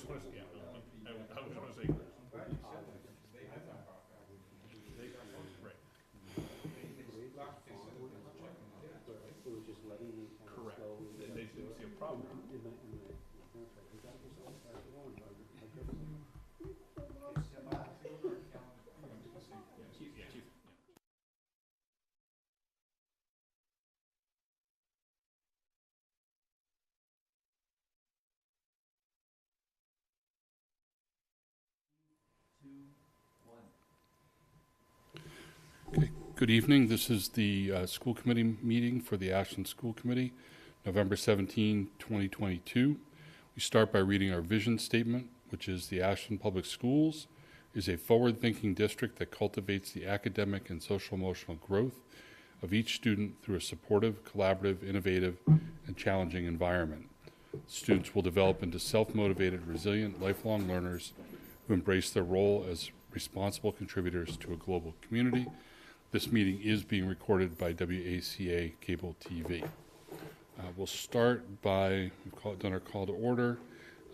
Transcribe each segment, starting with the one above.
going to, yeah, I was going to say. Right. Correct. They didn't see a problem. Okay. Good evening. This is the school committee meeting for the Ashland School Committee, November 17, 2022. We start by reading our vision statement, which is the Ashland Public Schools is a forward-thinking district that cultivates the academic and social-emotional growth of each student through a supportive, collaborative, innovative, and challenging environment. Students will develop into self-motivated, resilient, lifelong learners who embrace their role as responsible contributors to a global community. This meeting is being recorded by WACA Cable TV. We'll start by, we've done our call to order.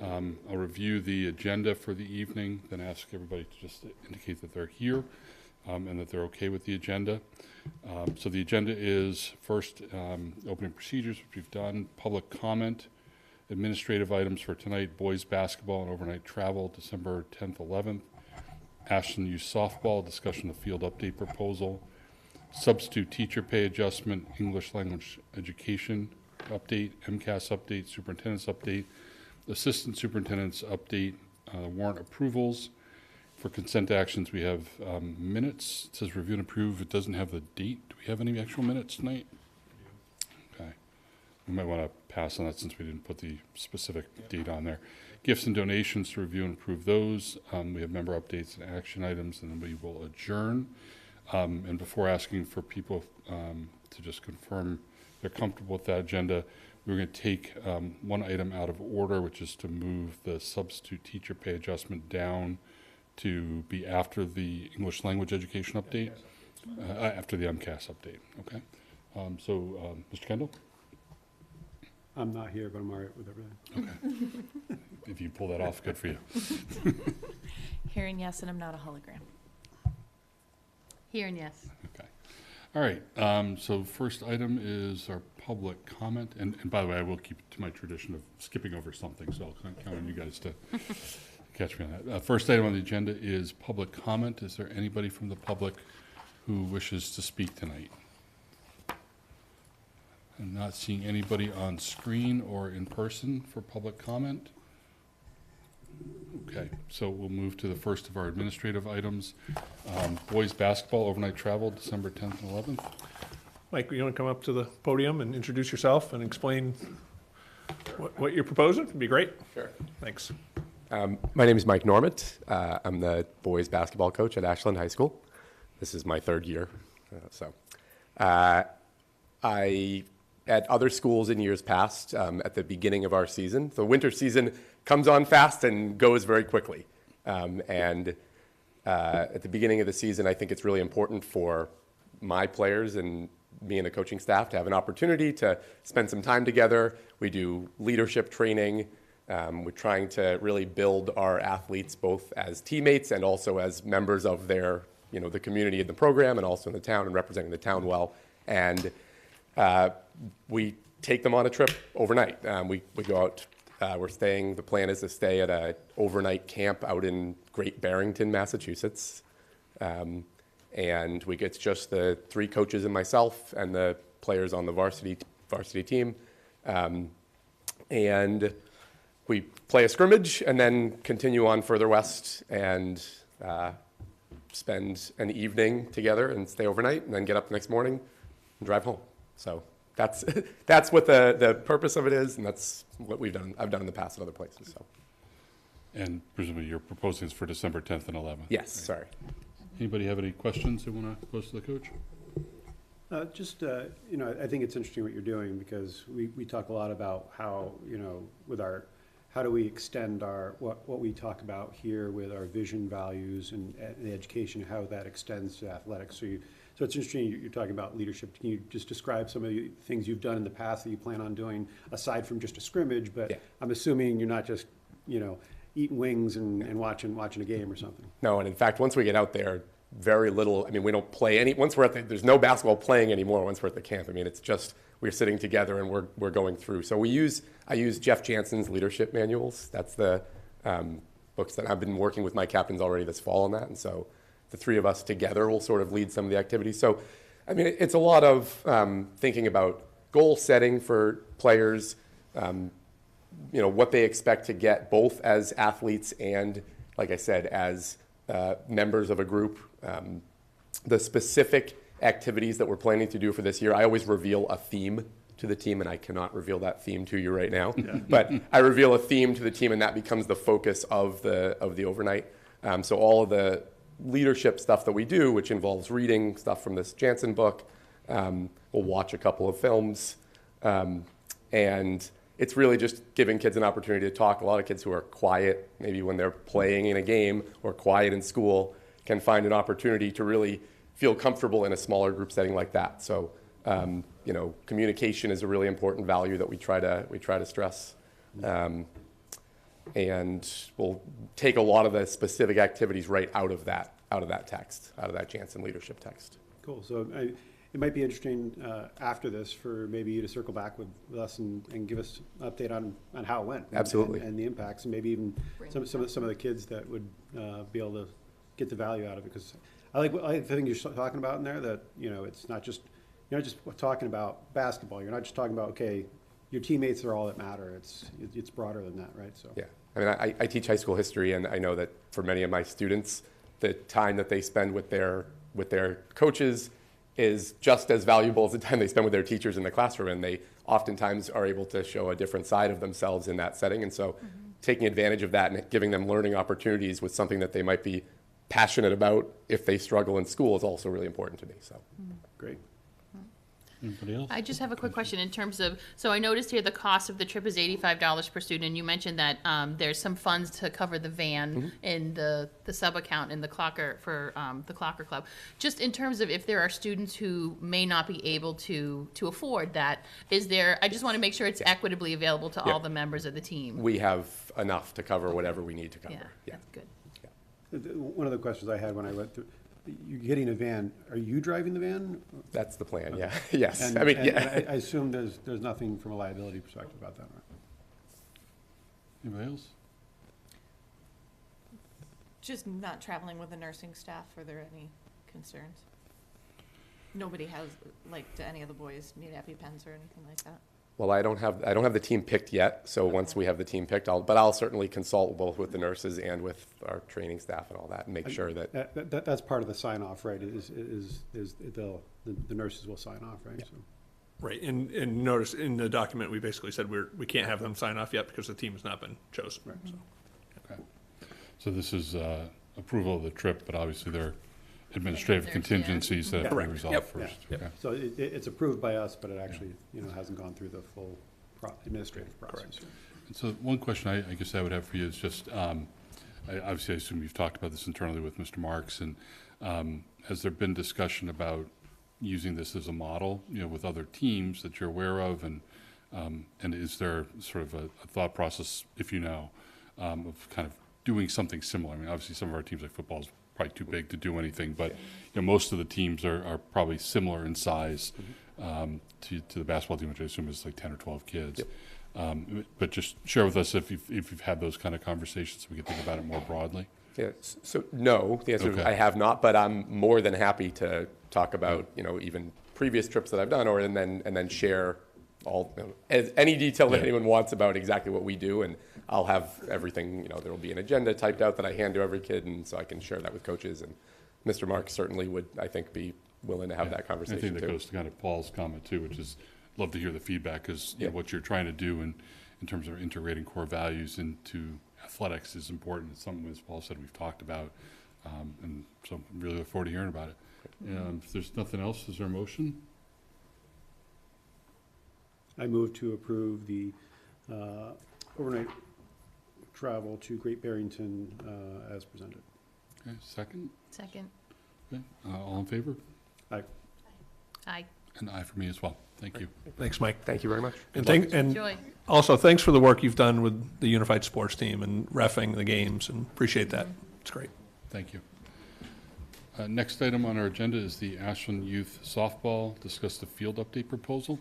I'll review the agenda for the evening, then ask everybody to just indicate that they're here and that they're okay with the agenda. So the agenda is first opening procedures, which we've done, public comment, administrative items for tonight, boys basketball and overnight travel, December 10th, 11th, Ashland youth softball, discussion of field update proposal, substitute teacher pay adjustment, English language education update, MCAS update, superintendent's update, assistant superintendent's update, warrant approvals. For consent actions, we have minutes. It says review and approve. It doesn't have the date. Do we have any actual minutes tonight? Okay. We might want to pass on that since we didn't put the specific date on there. Gifts and donations to review and approve those. We have member updates and action items, and then we will adjourn. And before asking for people to just confirm they're comfortable with that agenda, we're going to take one item out of order, which is to move the substitute teacher pay adjustment down to be after the English language education update, after the MCAS update. Okay. Mr. Kendall? I'm not here, but I'm all right with everything. Okay. If you pull that off, good for you. Hearing yes, and I'm not a hologram. Hearing yes. Okay. All right. So first item is our public comment. And by the way, I will keep to my tradition of skipping over something, so I'll count on you guys to catch me on that. First item on the agenda is public comment. Is there anybody from the public who wishes to speak tonight? I'm not seeing anybody on screen or in person for public comment. Okay, so we'll move to the first of our administrative items. Boys basketball overnight travel, December 10th and 11th. Mike, you want to come up to the podium and introduce yourself and explain what you're proposing? It'd be great. Sure. Thanks. My name is Mike Normant. I'm the boys basketball coach at Ashland High School. This is my third year. I, at other schools in years past, at the beginning of our season, the winter season comes on fast and goes very quickly. At the beginning of the season, I think it's really important for my players and me and the coaching staff to have an opportunity to spend some time together. We do leadership training. We're trying to really build our athletes both as teammates and also as members of their, the community in the program and also in the town and representing the town well. And we take them on a trip overnight. We go out. The plan is to stay at an overnight camp out in Great Barrington, Massachusetts. And it's just the three coaches and myself and the players on the varsity team. And we play a scrimmage and then continue on further west and spend an evening together and stay overnight and then get up the next morning and drive home. So that's what the purpose of it is, and that's what I've done in the past at other places. So. And presumably you're proposing this for December 10th and 11th. Yes, sorry. Anybody have any questions they want to pose to the coach? I think it's interesting what you're doing because we talk a lot about how, how do we extend what we talk about here with our vision, values, and the education, how that extends to athletics. So it's interesting you're talking about leadership. Can you just describe some of the things you've done in the past that you plan on doing aside from just a scrimmage? But yeah. I'm assuming you're not just, eating wings and watching a game or something. No, and in fact, once we get out there, very little, I mean, we don't play any, once we're at the, there's no basketball playing anymore once we're at the camp. I mean, it's just, we're sitting together and we're going through. So I use Jeff Jansen's leadership manuals. That's the books that I've been working with my captains already this fall on that. And so the three of us together will sort of lead some of the activities. So, I mean, it's a lot of thinking about goal setting for players, what they expect to get both as athletes and, like I said, as members of a group. The specific activities that we're planning to do for this year, I always reveal a theme to the team, and I cannot reveal that theme to you right now. Yeah. But I reveal a theme to the team, and that becomes the focus of the overnight. So all of the leadership stuff that we do, which involves reading stuff from this Jansen book, we'll watch a couple of films, and it's really just giving kids an opportunity to talk. A lot of kids who are quiet, maybe when they're playing in a game, or quiet in school, can find an opportunity to really feel comfortable in a smaller group setting like that. So, communication is a really important value that we try to stress. And we'll take a lot of the specific activities right out of that text, out of that Jansen leadership text. Cool. So it might be interesting after this for maybe you to circle back with us and give us an update on how it went. Absolutely. And the impacts, and maybe even some of the kids that would be able to get the value out of it. Because I like the thing you're talking about in there, that it's not just you're not just talking about basketball. You're not just talking about, okay, your teammates are all that matter. It's broader than that, right? So yeah, I mean, I teach high school history, and I know that for many of my students, the time that they spend with their coaches is just as valuable as the time they spend with their teachers in the classroom, and they oftentimes are able to show a different side of themselves in that setting. And so taking advantage of that and giving them learning opportunities with something that they might be passionate about if they struggle in school is also really important to me. So great. Anybody else? I just have a quick question in terms of, so I noticed here the cost of the trip is $85 per student, and you mentioned that there's some funds to cover the van in the sub-account in the Clocker for the Clocker Club. Just in terms of if there are students who may not be able to afford that, I just want to make sure it's equitably available to all the members of the team. we have enough to cover whatever we need to cover. Yeah, that's good. One of the questions I had when I went through, you're getting a van. Are you driving the van? That's the plan, yeah. Yes. And, and I assume there's nothing from a liability perspective about that, right? Anybody else? Just not traveling with the nursing staff, are there any concerns? Nobody has, do any of the boys need EpiPens or anything like that? Well, I don't have the team picked yet, so once we have the team picked, I'll certainly consult both with the nurses and with our training staff and all that, and make sure that. That's part of the sign off, right? The nurses will sign off, right? Yeah. So. Right, and notice in the document, we basically said we can't have them sign off yet because the team has not been chosen. Right. So. Okay. So this is approval of the trip, but obviously there are administrative contingencies that have to be resolved first. Yeah. Okay. So it's approved by us, but it actually hasn't gone through the full administrative process. And so one question I guess I would have for you is just, obviously I assume you've talked about this internally with Mr. Marks, and has there been discussion about using this as a model, with other teams that you're aware of, and is there sort of a thought process, if you know, of kind of doing something similar? I mean, obviously some of our teams like football is probably too big to do anything, but most of the teams are probably similar in size to the basketball team, which I assume is like 10 or 12 kids. Yep. But just share with us if you've had those kind of conversations so we can think about it more broadly. Yeah, so no, the answer is I have not, but I'm more than happy to talk about, even previous trips that I've done, and then share all, any detail that anyone wants about exactly what we do, and I'll have everything, there will be an agenda typed out that I hand to every kid, and so I can share that with coaches, and Mr. Marks certainly would, I think, be willing to have that conversation I think that too. goes to kind of Paul's comment too, which is love to hear the feedback, because what you're trying to do in terms of integrating core values into athletics is important. It's something, as Paul said, we've talked about, and so I really look forward to hearing about it. If there's nothing else, is there a motion? I move to approve the overnight travel to Great Barrington as presented. Okay, second? Second. Okay, all in favor? Aye. Aye. And aye for me as well. Thank you. Thanks, Mike. Thank you very much. And Enjoy. also, thanks for the work you've done with the unified sports team and reffing the games, and appreciate that. It's great. Thank you. Next item on our agenda is the Ashland Youth Softball, discuss the field update proposal.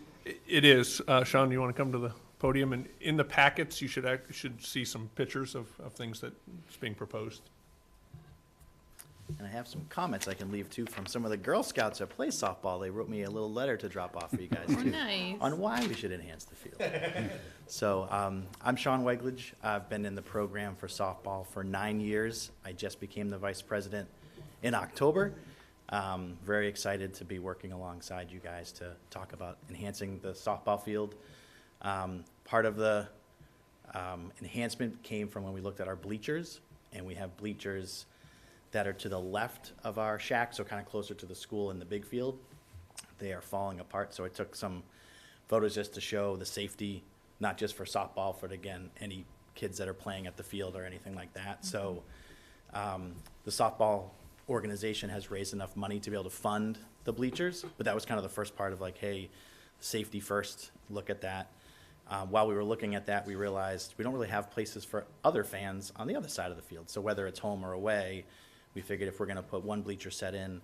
It is. Sean, you want to come to the podium? And in the packets, you should see some pictures of things that's being proposed. And I have some comments I can leave too from some of the Girl Scouts that play softball. They wrote me a little letter to drop off for you guys Oh, too. nice. On why we should enhance the field. So I'm Sean Weglage. I've been in the program for softball for 9 years. I just became the vice president in October. Very excited to be working alongside you guys to talk about enhancing the softball field. Part of the enhancement came from when we looked at our bleachers, and we have bleachers that are to the left of our shack, so kind of closer to the school in the big field. They are falling apart, so I took some photos just to show the safety, not just for softball, but again, any kids that are playing at the field or anything like that. So the softball organization has raised enough money to be able to fund the bleachers, but that was kind of the first part of like, hey, safety first, look at that. While we were looking at that, we realized we don't really have places for other fans on the other side of the field. So whether it's home or away, we figured if we're going to put one bleacher set in,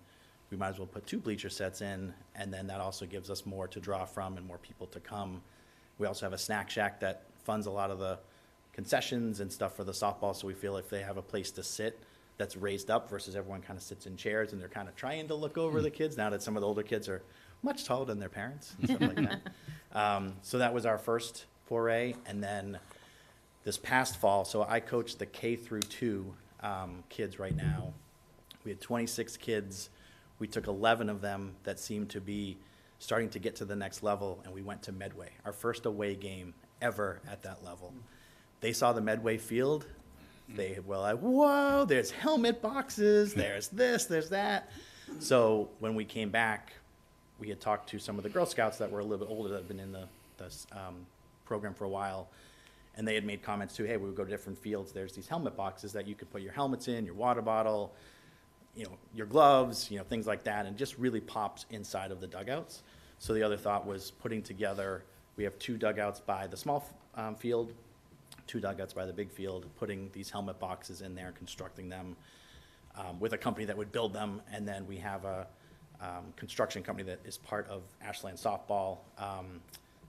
we might as well put 2 bleacher sets in, and then that also gives us more to draw from and more people to come. We also have a snack shack that funds a lot of the concessions and stuff for the softball, so we feel if they have a place to sit that's raised up versus everyone kind of sits in chairs and they're kind of trying to look over the kids, now that some of the older kids are much taller than their parents and stuff like that. So that was our first foray, and then this past fall, so I coach the K through 2 kids right now. We had 26 kids. We took 11 of them that seemed to be starting to get to the next level, and we went to Medway, our first away game ever at that level. They saw the Medway field. They were like, whoa, there's helmet boxes, there's this, there's that. So when we came back, we had talked to some of the Girl Scouts that were a little bit older that had been in the program for a while. And they had made comments too, hey, we would go to different fields. There's these helmet boxes that you could put your helmets in, your water bottle, your gloves, things like that, and just really pops inside of the dugouts. So the other thought was putting together, we have 2 dugouts by the small field, 2 dugouts by the big field, putting these helmet boxes in there, constructing them with a company that would build them. And then we have a construction company that is part of Ashland Softball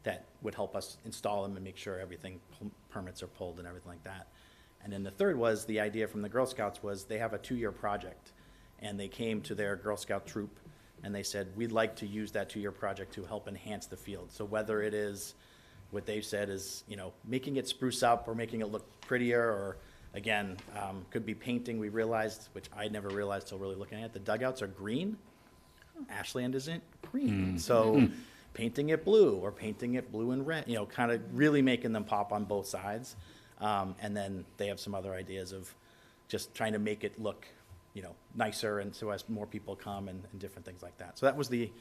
that would help us install them and make sure everything, permits are pulled and everything like that. And then the third was, the idea from the Girl Scouts was they have a 2-year project, and they came to their Girl Scout troop and they said, we'd like to use that 2-year project to help enhance the field. So whether it is what they've said is, making it spruce up or making it look prettier, or again, could be painting. We realized, which I never realized till really looking at it, the dugouts are green. Ashland isn't green. So painting it blue or painting it blue and red, kind of really making them pop on both sides. And then they have some other ideas of just trying to make it look, nicer, and so as more people come and different things like that. So that was the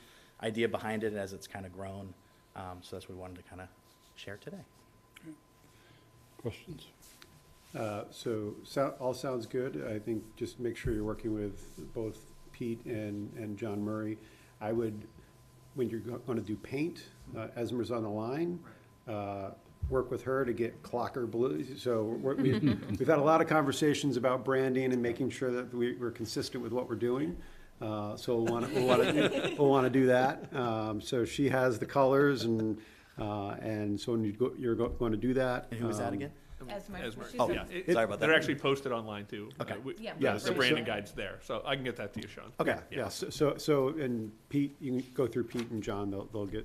idea behind it as it's kind of grown. So that's what we wanted to kind of share today. Questions? All sounds good. I think just make sure you're working with both Pete and John Murray. I would, when you're going to do paint, Esmer's on the line, work with her to get Clocker blue. So we've had a lot of conversations about branding and making sure that we're consistent with what we're doing. So we'll want to do that. So she has the colors, and so when you're going to do that. And who was that again? Esmer. Esmer. She's Oh, a- yeah. It- Sorry about that. They're actually posted online too. Okay. Yeah. Yeah, The branding guide's there, so I can get that to you, Sean. Okay, yeah, so, and Pete, you can go through Pete and John, they'll be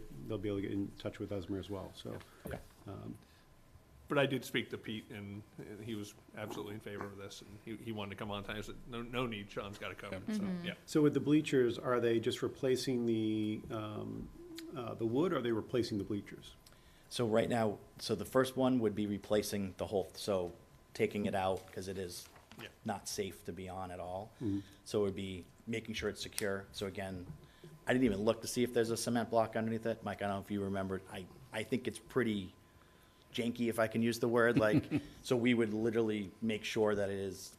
able to get in touch with Esmer as well, so. Okay. But I did speak to Pete, and he was absolutely in favor of this, and he wanted to come on time. I said, no need, Sean's got to come, so, yeah. So with the bleachers, are they just replacing the wood, or are they replacing the bleachers? So right now, so the first one would be replacing the whole, so taking it out because it is Yeah. not safe to be on at all. So it would be making sure it's secure. So again, I didn't even look to see if there's a cement block underneath it. Mike, I don't know if you remembered. I think it's pretty janky, if I can use the word, like, so we would literally make sure that it is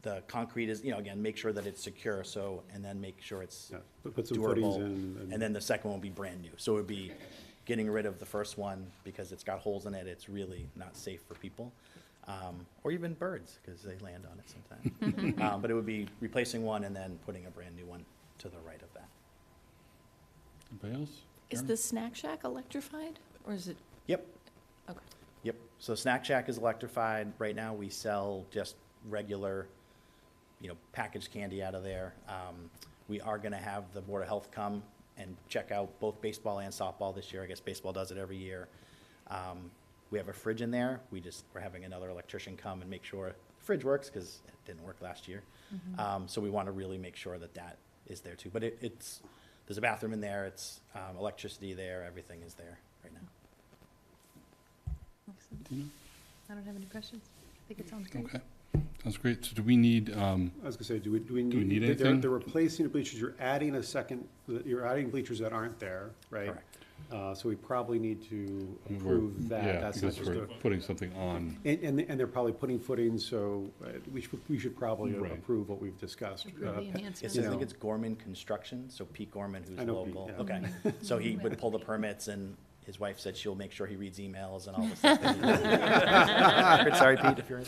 the concrete is, again, make sure that it's secure, so, and then make sure it's Yeah, put some footings durable. in. And then the second one will be brand new. So it would be getting rid of the first one because it's got holes in it. It's really not safe for people. Or even birds, because they land on it sometimes. But it would be replacing one and then putting a brand new one to the right of that. Anybody else? Is Karen? the snack shack electrified, or is it, Yep, okay. yep. So Snack Shack is electrified. Right now, we sell just regular, packaged candy out of there. We are gonna have the Board of Health come and check out both baseball and softball this year. I guess baseball does it every year. We have a fridge in there. We're having another electrician come and make sure the fridge works, because it didn't work last year. So we want to really make sure that that is there too. But there's a bathroom in there, it's electricity there, everything is there right now. Excellent. I don't have any questions. I think it sounds great. Okay, sounds great. So do we need, I was gonna say, do we need? need they're- anything? They're replacing the bleachers, you're adding you're adding bleachers that aren't there, right? Correct. So we probably need to we're- approve that. yeah, That's not because just we're a. putting something on. And they're probably putting footings, so we should probably Right. approve what we've discussed. Approve the enhancements. Yes, You I think know. it's Gorman Construction, so Pete Gorman, who's I know Pete, local. yeah. Okay, so he would pull the permits, and his wife said she'll make sure he reads emails and all this stuff. Sorry, Pete, if you're.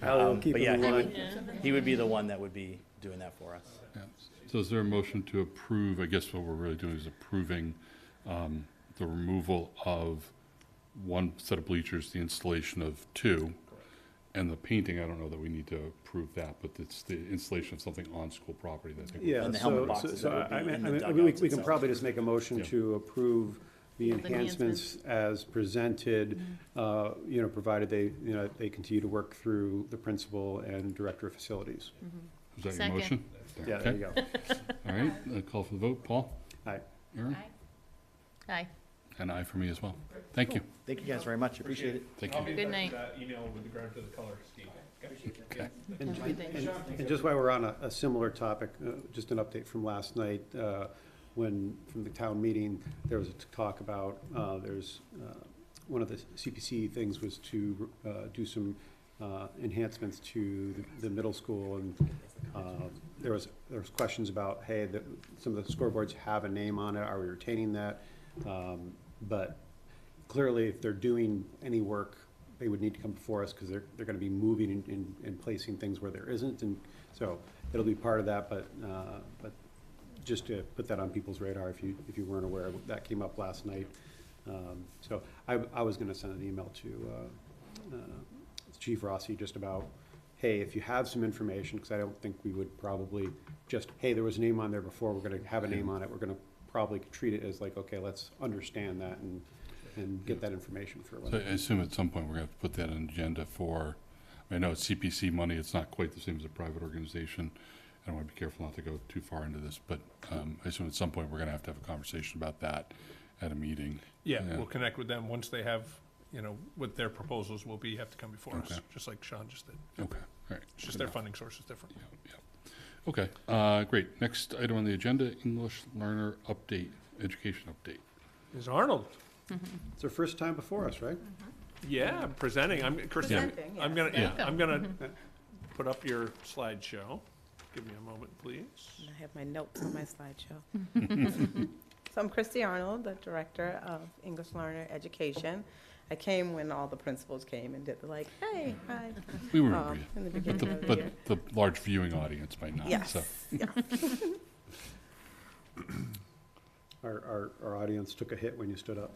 I'll keep But it in yeah, line. he would be the one that would be doing that for us. Yeah. So is there a motion to approve, I guess what we're really doing is approving the removal of one set of bleachers, the installation of two, and the painting, I don't know that we need to approve that, but it's the installation of something on school property that I think. Yeah, And the helmet so, boxes so that would I be in the mean, dugouts we can itself. probably just make a motion Yeah. to approve the The enhancements as presented, provided they continue to work through the principal and director of facilities. Is that your Second. motion? Yeah, there you go. All right, call for the vote. Paul? Aye. Aaron? Aye. And aye for me as well. Thank you. Thank you guys very much, appreciate it. Thank I'll you. be in Good touch night. with that email with regard to the color scheme. Okay. And Have a good day. and just while we're on a similar topic, just an update from last night, when, from the town meeting, there was a talk about, one of the CPC things was to do some enhancements to the middle school, and there was questions about, hey, some of the scoreboards have a name on it, are we retaining that? But clearly, if they're doing any work, they would need to come before us, because they're gonna be moving and placing things where there isn't, and so it'll be part of that, but just to put that on people's radar, if you weren't aware, that came up last night. So I was gonna send an email to Chief Rossi just about, hey, if you have some information, because I don't think we would probably just, hey, there was a name on there before, we're gonna have a name on it, we're gonna probably treat it as like, okay, let's understand that and get that information for So I assume at some point we're going to have to put that on an agenda for, I know it's CPC money, it's not quite the same as a private organization. I want to be careful not to go too far into this, but I assume at some point we're going to have a conversation about that at a meeting. Yeah, we'll connect with them once they have, what their proposals will be, have to come before us, Okay. just like Sean just did. Okay, all right. It's just their funding source is different. Okay, great. Next item on the agenda, English learner update, education update. Is Arnold? It's our first time before us, right? Yeah, I'm presenting. Christine, Presenting, I'm yes. gonna, Yeah. I'm gonna put up your slideshow. Give me a moment, please. I have my notes on my slideshow. So I'm Christy Arnold, the Director of English Learner Education. I came when all the principals came and did the like, hey, hi, We remember you, in the but beginning of the year. the large viewing audience might not, Yes, so. yeah. Our audience took a hit when you stood up.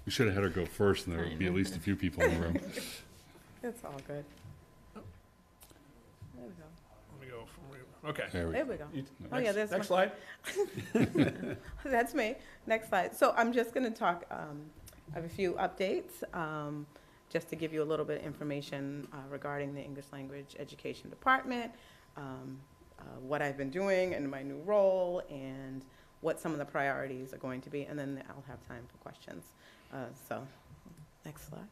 We should have had her go first, and there would be at least a few people in the room. It's all good. There we go. Let me go from where, okay. There we There go. we go. You- Oh, yeah, there's Next my- slide. That's me. Next slide. So I'm just going to talk, I have a few updates, just to give you a little bit of information regarding the English Language Education Department, what I've been doing in my new role, and what some of the priorities are going to be, and then I'll have time for questions. So, next slide.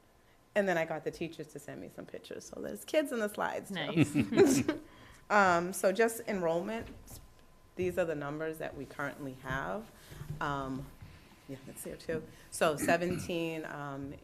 And then I got the teachers to send me some pictures, so there's kids in the slides. too. Nice. So just enrollment, these are the numbers that we currently have. Yeah, it's here too. So 17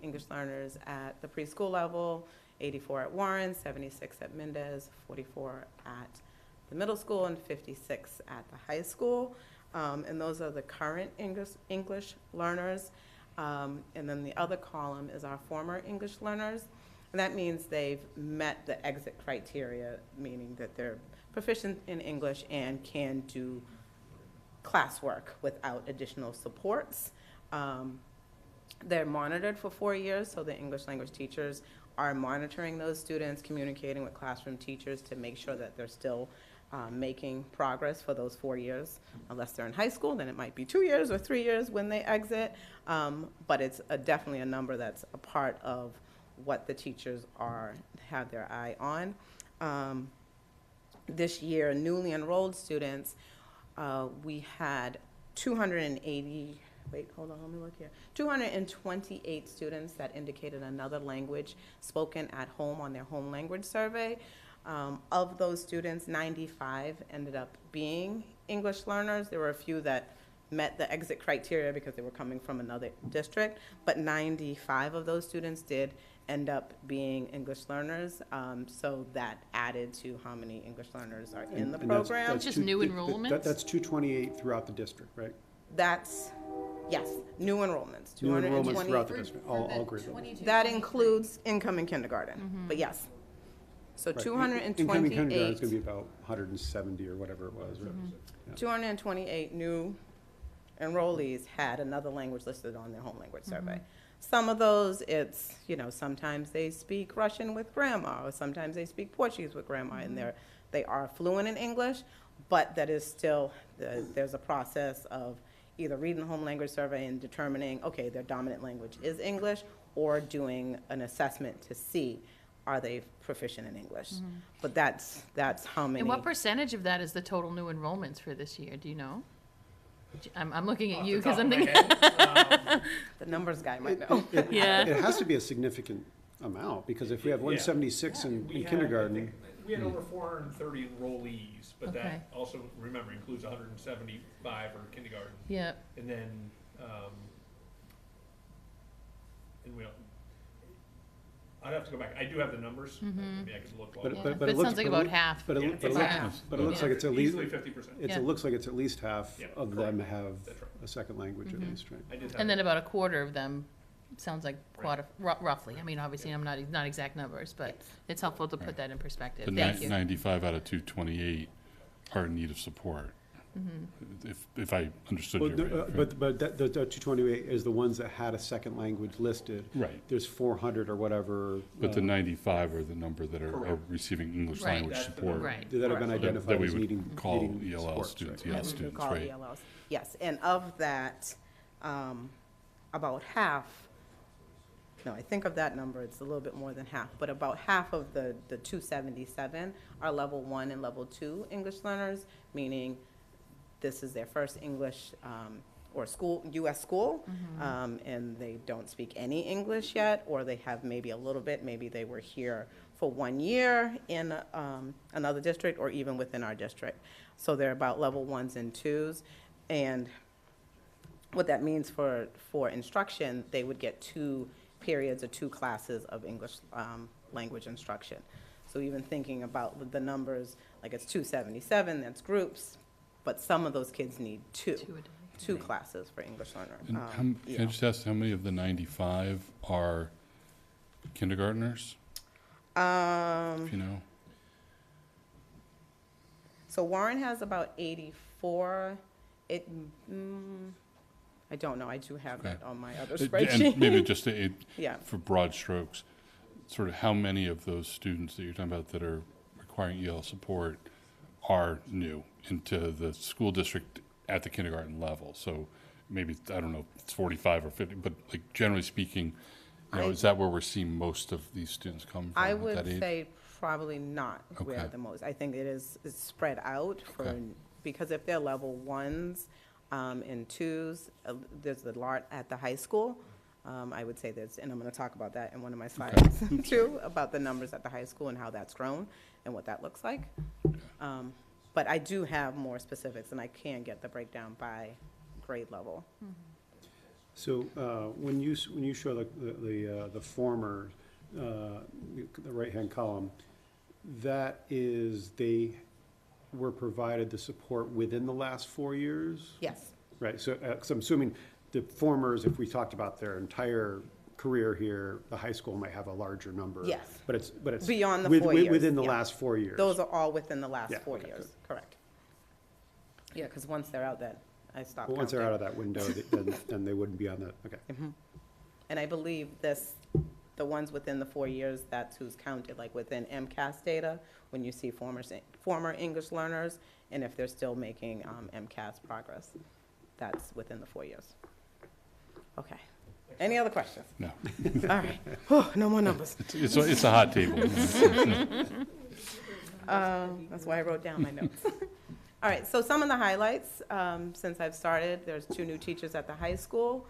English learners at the preschool level 84 at Warren, 76 at Mendez, 44 at the middle school, and 56 at the high school. And those are the current English learners. And then the other column is our former English learners. And that means they've met the exit criteria, meaning that they're proficient in English and can do classwork without additional supports. They're monitored for 4 years, so the English language teachers are monitoring those students, communicating with classroom teachers to make sure that they're still making progress for those 4 years. Unless they're in high school, then it might be 2 years or 3 years when they exit. But it's definitely a number that's a part of what the teachers have their eye on. This year, newly enrolled students, we had 228 students that indicated another language spoken at home on their home language survey. Of those students, 95 ended up being English learners. There were a few that met the exit criteria because they were coming from another district, but 95 of those students did end up being English learners. So that added to how many English learners are in the And that's- program. that's Just two- new that- enrollments? That's 228 throughout the district, right? That's, yes, new enrollments, New enrollments 220. throughout the district, all grade levels. That includes incoming kindergarten, Mm-hmm. but yes. So Right. 228. Incoming kindergarten is going to be about 170 or whatever it was, right? Yeah. 228 new enrollees had another language listed on their home language survey. Some of those, it's, sometimes they speak Russian with grandma, or sometimes they speak Portuguese with grandma, and they are fluent in English, but that is still, there's a process of either reading the home language survey and determining, okay, their dominant language is English, or doing an assessment to see, are they proficient in English? But that's how many. And what percentage of that is the total new enrollments for this year? Do you know? I'm looking at you because I'm thinking. The numbers guy might know. Yeah. It has to be a significant amount, because if we have 176 in kindergarten, We had over 430 enrollees, but Okay. that also, remember, includes 175 for kindergarten. Yeah. And then, I'd have to go back. I do have the numbers. Maybe I could look. while But- we're- but- But it looks- sounds like but it about look- half. but it Yeah, loo- it's but it about looks- half. but it looks like it's at least, Easily 50%. Yeah. it looks like it's at least half Yeah, of them have That's right. a second language at least, right? I did have And then it. about a quarter of them, sounds like roughly. I mean, obviously, I'm not exact numbers, but it's helpful to put that in perspective. The Thank you. 95 out of 228 are in need of support. If I understood Well, you right. but the 228 is the ones that had a second language listed. Right. There's 400 or whatever. But the 95 are the number that are Correct. receiving English Right. language That's the support. Right. That have been Correct. identified That we as would needing call needing ELL supports, students, right? EL Yes, we students, call right? ELLs. Yes, and of that, about half, no, I think of that number, it's a little bit more than half, but about half of the 277 are level 1 and level 2 English learners, meaning this is their first English or school, U.S. school, and they don't speak any English yet, or they have maybe a little bit, maybe they were here for 1 year in another district or even within our district. So they're about level 1s and 2s. And what that means for instruction, they would get 2 periods or 2 classes of English language instruction. So even thinking about the numbers, like it's 277, that's groups, but some of those kids need 2 Two a day. 2 classes for English learner. And can I EL. just ask how many of the 95 are kindergartners, if you know? So Warren has about 84. I don't know, I do have Okay. that on my other And spreadsheet. maybe just Yeah. for broad strokes, sort of how many of those students that you're talking about that are requiring EL support are new into the school district at the kindergarten level? So maybe, I don't know, it's 45 or 50, but like generally speaking, is that where we're seeing most of these students come from I at would that age? say probably not where Okay. the most. I think it's spread out Okay. because if they're level 1s and 2s, there's a lot at the high school. I would say there's, and I'm going to talk about that in one of my slides too, about the numbers at the high school and how that's grown and what that looks like. But I do have more specifics, and I can get the breakdown by grade level. So when you show the former, the right-hand column, that is, they were provided the support within the last 4 years? Yes, Right, so, 'cause I'm assuming the formers, if we talked about their entire career here, the high school might have a larger number. Yes. But it's. Beyond the 4 years, Within the yeah. last 4 years. those are all within the last Yeah, 4 okay, years, correct. Yeah, because once they're out, then I stop But once they're out counting. of that window, then they wouldn't be on that, okay. And I believe the ones within the 4 years, that's who's counted, like within MCAS data, when you see former English learners, and if they're still making MCAS progress, that's within the 4 years. Okay. Any other questions? No. All right. Whew, no more numbers. It's a hot table. That's why I wrote down my notes. All right, so some of the highlights, since I've started, there's 2 new teachers at the high school.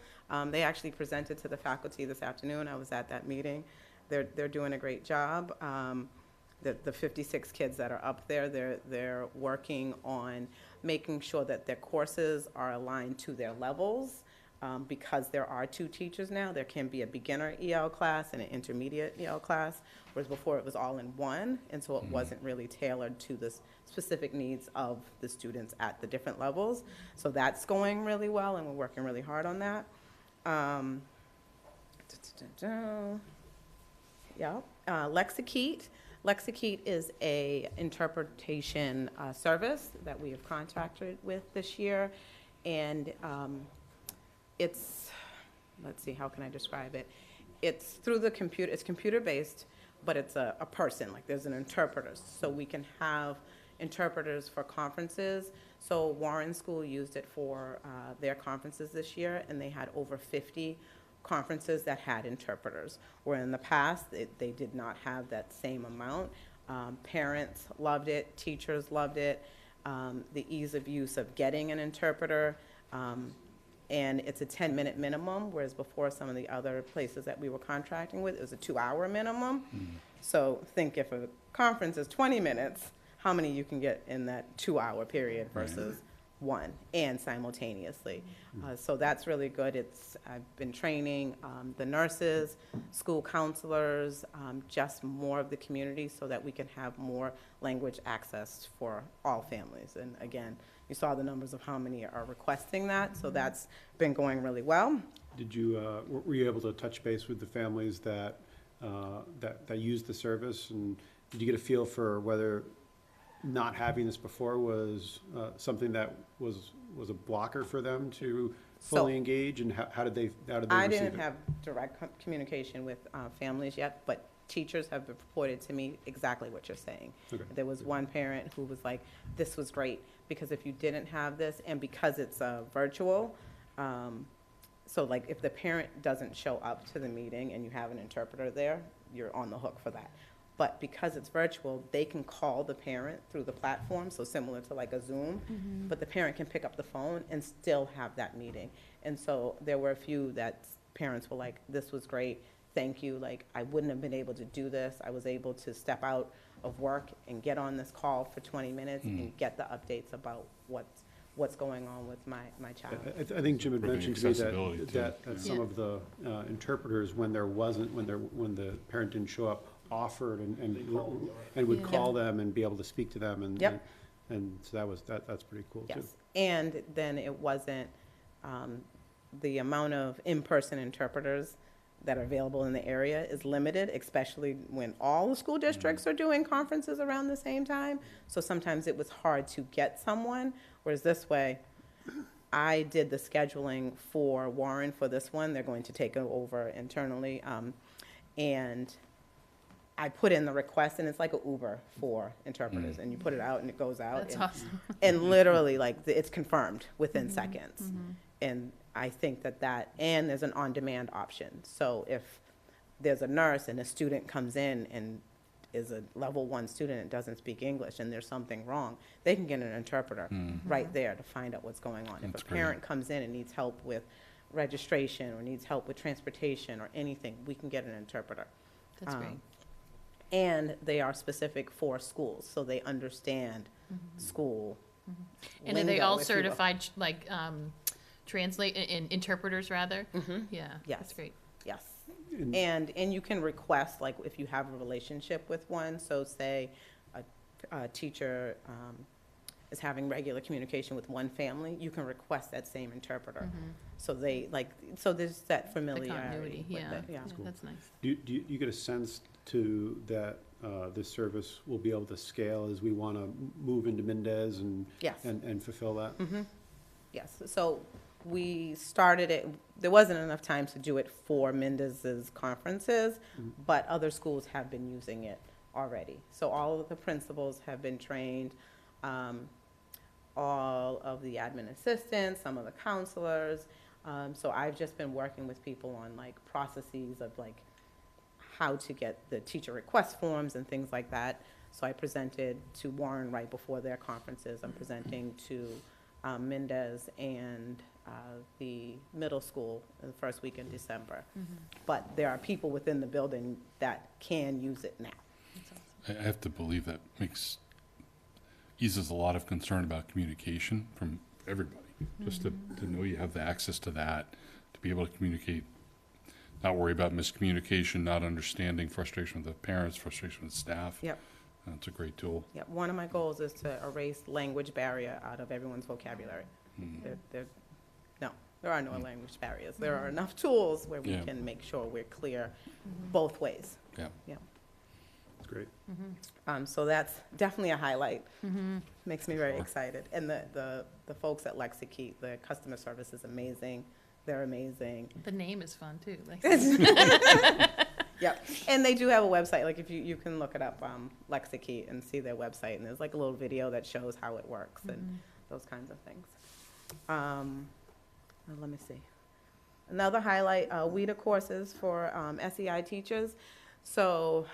They actually presented to the faculty this afternoon. I was at that meeting. They're doing a great job. The 56 kids that are up there, they're working on making sure that their courses are aligned to their levels. Because there are 2 teachers now, there can be a beginner EL class and an intermediate EL class, whereas before it was all in one, and so it wasn't really tailored to the specific needs of the students at the different levels. So that's going really well, and we're working really hard on that. Lexicate. Lexicate is a interpretation service that we have contracted with this year, and it's, let's see, how can I describe it? It's through the computer, it's computer-based, but it's a person, like there's an interpreter. So we can have interpreters for conferences. So Warren School used it for their conferences this year, and they had over 50 conferences that had interpreters, where in the past, they did not have that same amount. Parents loved it, teachers loved it, the ease of use of getting an interpreter, and it's a 10-minute minimum, whereas before some of the other places that we were contracting with, it was a 2-hour minimum. So think if a conference is 20 minutes, how many you can get in that 2-hour period versus 1, and simultaneously. So that's really good. I've been training the nurses, school counselors, just more of the community so that we can have more language access for all families. And again, you saw the numbers of how many are requesting that, so that's been going really well. Did you, were you able to touch base with the families that used the service? And did you get a feel for whether not having this before was something that was a blocker for them to fully engage? And how did they receive it? I didn't have direct communication with families yet, but teachers have reported to me exactly what you're saying. Okay. There was one parent who was like, this was great, because if you didn't have this, and because it's virtual, so like if the parent doesn't show up to the meeting and you have an interpreter there, you're on the hook for that. But because it's virtual, they can call the parent through the platform, so similar to like a Zoom, but the parent can pick up the phone and still have that meeting. And so there were a few that parents were like, this was great, thank you, like I wouldn't have been able to do this. I was able to step out of work and get on this call for 20 minutes and get the updates about what's going on with my child. I think Jim had Improving mentioned to me accessibility, too. that some of the interpreters, when the parent didn't show up, offered and would call them and be able to speak to them, and Yep. and so that's pretty cool too. Yes, and then it wasn't, the amount of in-person interpreters that are available in the area is limited, especially when all the school districts are doing conferences around the same time. So sometimes it was hard to get someone, whereas this way, I did the scheduling for Warren for this one. They're going to take it over internally, and I put in the request, and it's like an Uber for interpreters, and you put it out and it goes out. That's and, awesome. and literally, like, it's confirmed within seconds. And I think and there's an on-demand option. So if there's a nurse and a student comes in and is a level 1 student and doesn't speak English and there's something wrong, they can get an interpreter right there to find out what's going on. That's If a parent comes in and needs help with registration or needs help with transportation or anything, we can get an interpreter. That's great. And they are specific for schools, so they understand school And are they lingo, all if you will. certified, like, interpreters rather? Yeah, Yes. that's great. Yes. And you can request, like, if you have a relationship with one, so say a teacher is having regular communication with one family, you can request that same interpreter. So they, like, so there's that The familiarity continuity, with yeah. it, yeah. Yeah, that's nice. Do you get a sense to that this service will be able to scale as we want to move into Mendez and Yes. and fulfill that? Yes, so we started it, there wasn't enough time to do it for Mendez's conferences, but other schools have been using it already. So all of the principals have been trained, all of the admin assistants, some of the counselors. So I've just been working with people on like processes of like how to get the teacher request forms and things like that. So I presented to Warren right before their conferences. I'm presenting to Mendez and the middle school in the first week in December. But there are people within the building that can use it now. I have to believe that eases a lot of concern about communication from everybody. Just to know you have the access to that, to be able to communicate, not worry about miscommunication, not understanding, frustration with the parents, frustration with staff. Yep. That's a great tool. Yep, one of my goals is to erase language barrier out of everyone's vocabulary. There are no language barriers. There are enough tools where we Yeah. can make sure we're clear both ways. Yeah. Yeah. That's great. So that's definitely a highlight. Makes me very Sure. excited. And the folks at LexiKey, the customer service is amazing. They're amazing. The name is fun too. Like, Yep, and they do have a website, like if you can look it up, LexiKey, and see their website, and there's like a little video that shows how it works and those kinds of things. Let me see. Another highlight, WIDA courses for SEI teachers. So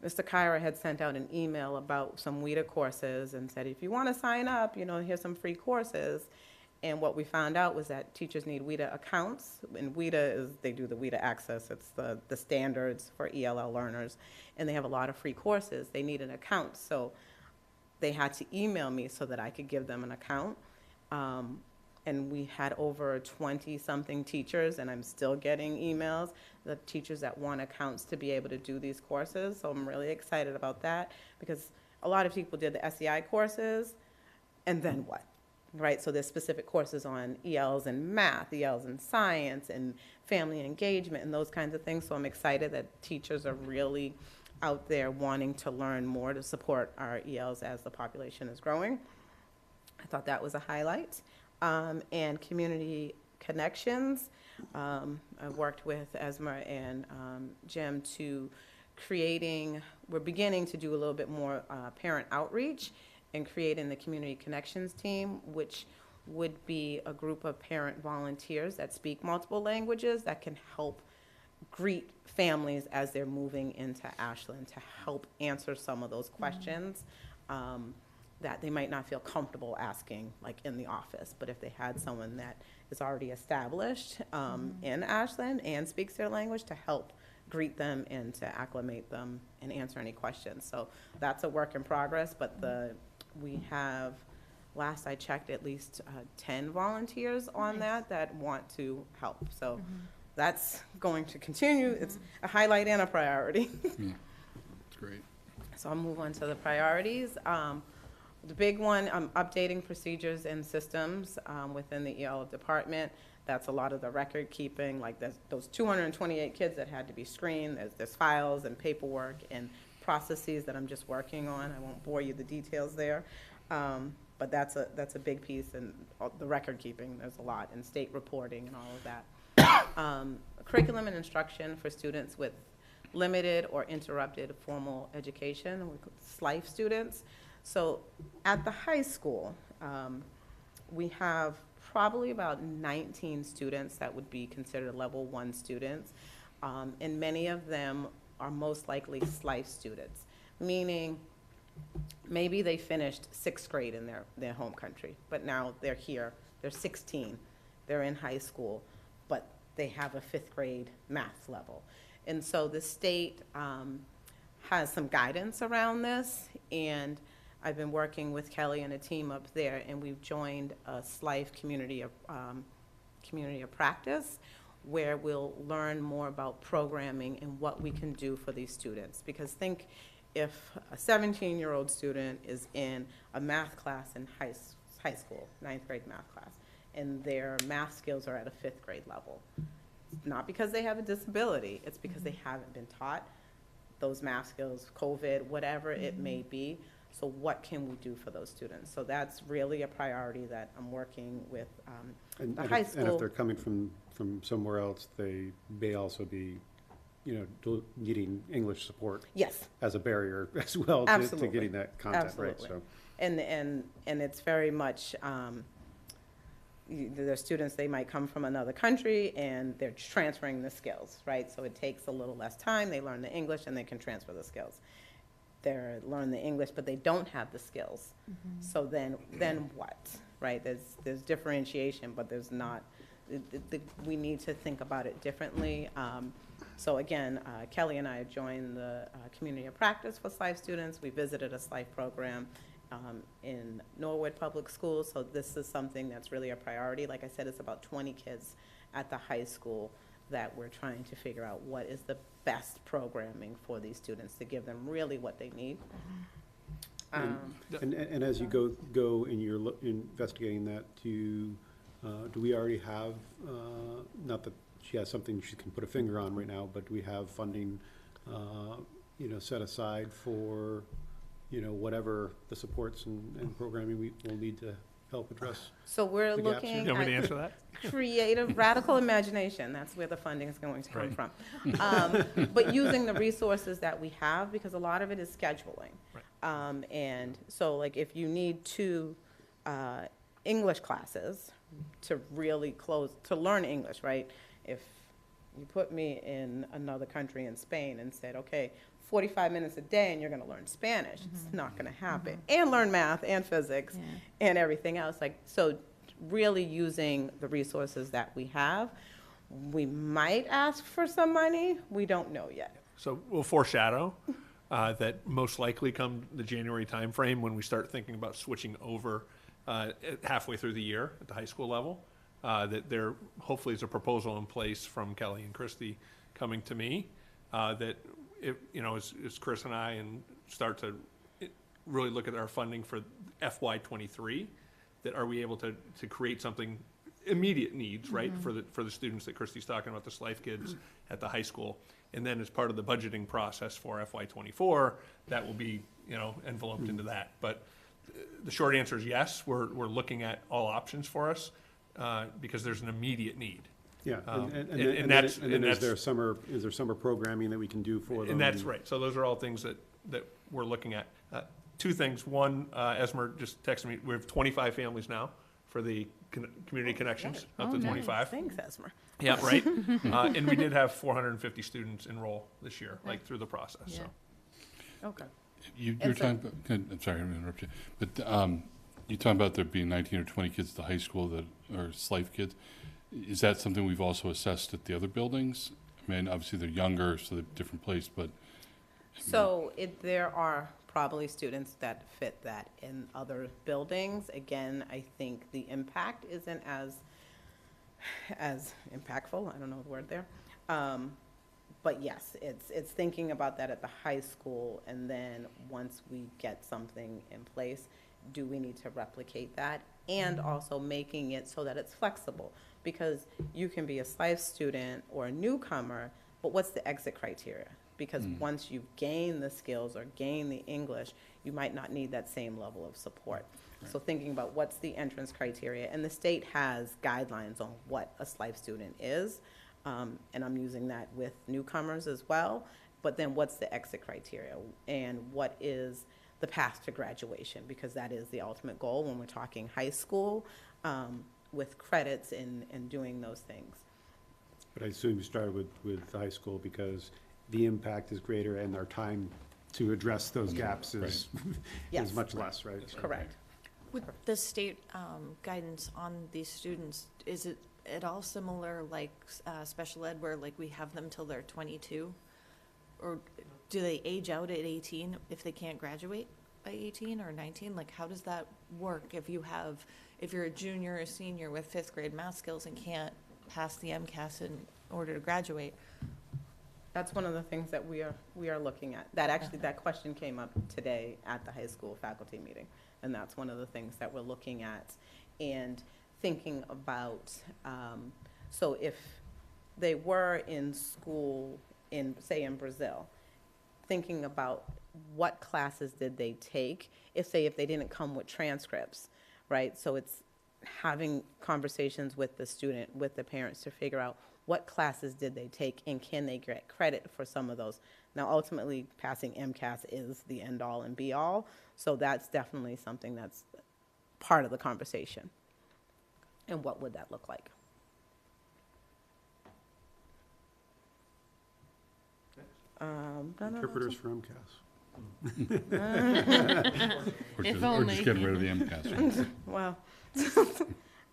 Mr. Kyra had sent out an email about some WIDA courses and said, if you want to sign up, here's some free courses. And what we found out was that teachers need WIDA accounts, and they do the WIDA Access. It's the standards for ELL learners, and they have a lot of free courses. They need an account, so they had to email me so that I could give them an account. And we had over 20-something teachers, and I'm still getting emails, the teachers that want accounts to be able to do these courses. So I'm really excited about that, because a lot of people did the SEI courses, and then what? Right, so there's specific courses on ELs in math, ELs in science, and family engagement, and those kinds of things. So I'm excited that teachers are really out there wanting to learn more to support our ELs as the population is growing. I thought that was a highlight. And community connections. I've worked with Esma and Jim to we're beginning to do a little bit more parent outreach and creating the community connections team, which would be a group of parent volunteers that speak multiple languages that can help greet families as they're moving into Ashland, to help answer some of those questions that they might not feel comfortable asking, like in the office. But if they had someone that is already established in Ashland and speaks their language, to help greet them and to acclimate them and answer any questions. So that's a work in progress, but we have, last I checked, at least 10 volunteers on that want to help. So that's going to continue. It's a highlight and a priority. Yeah, that's great. So I'll move on to the priorities. The big one, updating procedures and systems within the EL department. That's a lot of the record keeping, like those 228 kids that had to be screened. There's files and paperwork and processes that I'm just working on. I won't bore you the details there. But that's a big piece, and the record keeping, there's a lot, and state reporting and all of that. Curriculum and instruction for students with limited or interrupted formal education, SLIFE students. So at the high school, we have probably about 19 students that would be considered level 1 students, and many of them are most likely SLIFE students, meaning maybe they finished 6th grade in their home country, but now they're here, they're 16, they're in high school, but they have a 5th grade math level. And so the state has some guidance around this, and I've been working with Kelly and a team up there, and we've joined a SLIFE community of practice, where we'll learn more about programming and what we can do for these students. Because think if a 17-year-old student is in a math class in high school, 9th grade math class, and their math skills are at a 5th grade level. Not because they have a disability, it's because they haven't been taught those math skills, COVID, whatever it may be. So what can we do for those students? So that's really a priority that I'm working with the high school. And if they're coming from somewhere else, they may also be, needing English support. Yes. As a barrier as well to Absolutely. getting that content, Absolutely. right? So, And it's very much, the students, they might come from another country and they're transferring the skills, right? So it takes a little less time, they learn the English and they can transfer the skills. They learn the English, but they don't have the skills. So then what, right? There's differentiation, but there's not, we need to think about it differently. So again, Kelly and I have joined the Community of Practice for SLIFE students. We visited a SLIFE program in Norwood Public Schools, so this is something that's really a priority. Like I said, it's about 20 kids at the high school that we're trying to figure out what is the best programming for these students to give them really what they need. and as you go and you're investigating that, do we already have, not that she has something she can put a finger on right now, but do we have funding, set aside for, whatever the supports and programming we will need to help address? So we're The gaps looking here. You want me to at answer that? creative, radical imagination. That's where the funding is going to come from. But using the resources that we have, because a lot of it is scheduling. Right. And so like if you need 2 English classes to really to learn English, right? If you put me in another country in Spain and said, okay, 45 minutes a day and you're gonna learn Spanish, it's not gonna happen. And learn math and physics and everything else. So really using the resources that we have. We might ask for some money, we don't know yet. So we'll foreshadow that most likely come the January timeframe when we start thinking about switching over halfway through the year at the high school level, that there hopefully is a proposal in place from Kelly and Christy coming to me, that as Chris and I start to really look at our funding for FY23, that are we able to create something immediate needs, right, for the students that Christy's talking about, the SLIFE kids at the high school, and then as part of the budgeting process for FY24, that will be enveloped into that. But the short answer is yes, we're looking at all options for us because there's an immediate need. Yeah, and then that's is there summer programming that we can do for them? And that's right. So those are all things that we're looking at. 2 things. One, Esmer just texted me, we have 25 families now for the Community Connections, up to 25. Thanks, Esmer. Yeah, right. And we did have 450 students enroll this year, like through the process, so. Okay. You're And so- talking about, I'm sorry, I'm gonna interrupt you, but you're talking about there being 19 or 20 kids at the high school that are SLIFE kids. Is that something we've also assessed at the other buildings? I mean, obviously they're younger, so they're a different place, but. So there are probably students that fit that in other buildings. Again, I think the impact isn't as impactful, I don't know the word there. But yes, it's thinking about that at the high school, and then once we get something in place, do we need to replicate that? And also making it so that it's flexible, because you can be a SLIFE student or a newcomer, but what's the exit criteria? Because once you gain the skills or gain the English, you might not need that same level of support. So thinking about what's the entrance criteria, and the state has guidelines on what a SLIFE student is, and I'm using that with newcomers as well, but then what's the exit criteria, and what is the path to graduation, because that is the ultimate goal when we're talking high school, with credits and doing those things. But I assume you started with high school because the impact is greater and our time to address those gaps is Yes. much less, right? So- Correct. With the state guidance on these students, is it at all similar like special ed where like we have them till they're 22? Or do they age out at 18 if they can't graduate by 18 or 19? Like how does that work if you're a junior or senior with 5th grade math skills and can't pass the MCAS in order to graduate. That's one of the things that we are looking at. That actually, that question came up today at the high school faculty meeting. And that's one of the things that we're looking at and thinking about. So if they were in school in, say, in Brazil, thinking about what classes did they take, if they didn't come with transcripts, right? So it's having conversations with the student, with the parents to figure out what classes did they take and can they get credit for some of those. Now, ultimately, passing MCAS is the end-all and be-all, so that's definitely something that's part of the conversation. And what would that look like? Interpreters for MCAS. If Or only. just getting rid of the MCAS. Well,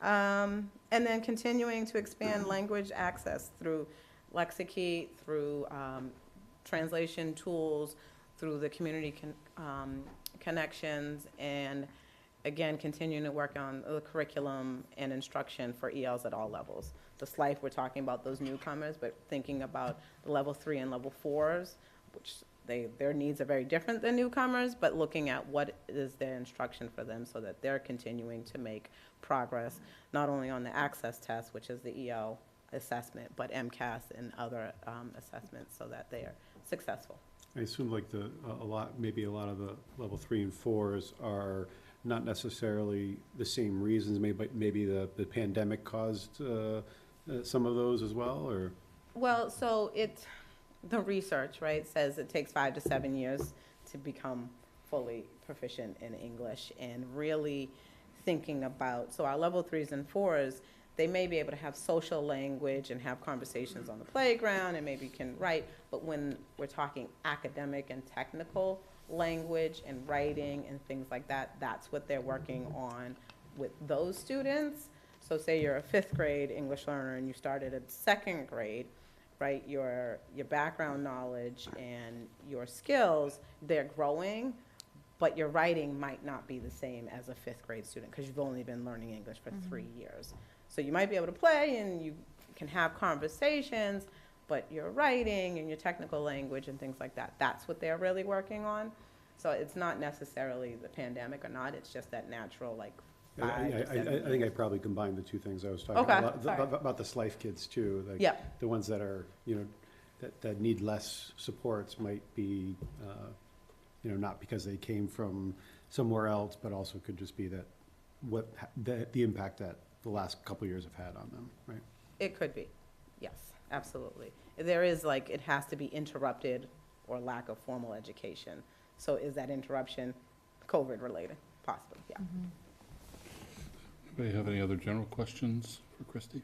and then continuing to expand language access through Lexikey, through translation tools, through the community connections, and again, continuing to work on the curriculum and instruction for ELs at all levels. The SLIFE, we're talking about those newcomers, but thinking about the level 3 and level 4s, which their needs are very different than newcomers, but looking at what is their instruction for them so that they're continuing to make progress, not only on the access test, which is the EL assessment, but MCAS and other assessments so that they are successful. I assume like maybe a lot of the level 3 and 4s are not necessarily the same reasons. Maybe the pandemic caused some of those as well, or? Well, so the research, right, says it takes 5 to 7 years to become fully proficient in English, and really thinking about, so our level 3s and 4s, they may be able to have social language and have conversations on the playground and maybe can write, but when we're talking academic and technical language and writing and things like that, that's what they're working on with those students. So say you're a 5th grade English learner and you started at 2nd grade, right? Your background knowledge and your skills, they're growing, but your writing might not be the same as a 5th grade student because you've only been learning English for 3 years. So you might be able to play and you can have conversations, but your writing and your technical language and things like that, that's what they're really working on. So it's not necessarily the pandemic or not, it's just that natural, like, I think I probably combined the two things I was talking Okay, about. sorry. About the SLIFE kids too. Like Yeah. the ones that are, that need less supports might be, not because they came from somewhere else, but also could just be that the impact that the last couple of years have had on them, right? It could be, yes, absolutely. There is it has to be interrupted or lack of formal education. So is that interruption COVID related? Possibly, yeah. Anybody have any other general questions for Christy?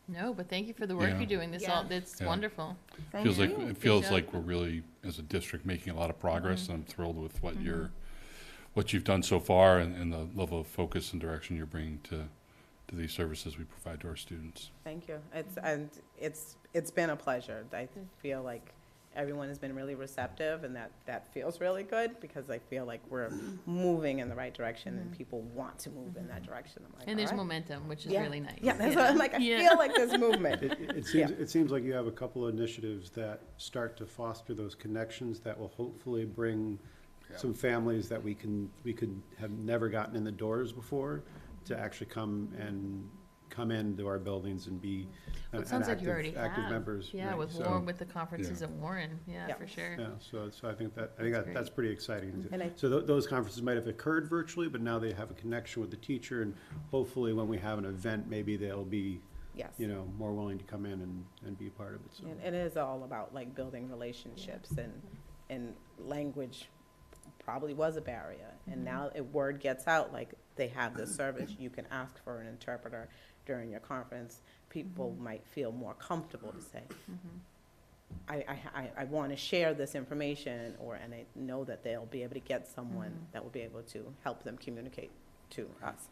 No, but thank you for the work Yeah. you're doing. It's Yeah. wonderful. Feels like, you. it feels job. like we're really, as a district, making a lot of progress, and I'm thrilled with what you've done so far and the level of focus and direction you're bringing to these services we provide to our students. Thank you. It's been a pleasure. I feel like everyone has been really receptive, and that feels really good because I feel like we're moving in the right direction and people want to move in that direction. I'm like, And there's all right. momentum, which is Yeah. really nice. Yeah, that's what I'm like. I feel like there's movement. It seems like you have a couple of initiatives that start to foster those connections that will hopefully bring some families that we could have never gotten in the doors before to actually come into our buildings and be Well, an it sounds like you already active have. members. Yeah, right? with So, Warren, with the conferences Yeah. at Warren. Yeah, Yeah. for sure. yeah, so I think That's that's pretty exciting. And So those conferences might have occurred virtually, but now they have a connection with the teacher, and hopefully when we have an event, maybe they'll be, Yes. more willing to come in and be a part of it, so. And it is all about building relationships, and language probably was a barrier. And now word gets out, they have this service, you can ask for an interpreter during your conference. People might feel more comfortable to say, I want to share this information, and I know that they'll be able to get someone that will be able to help them communicate to us.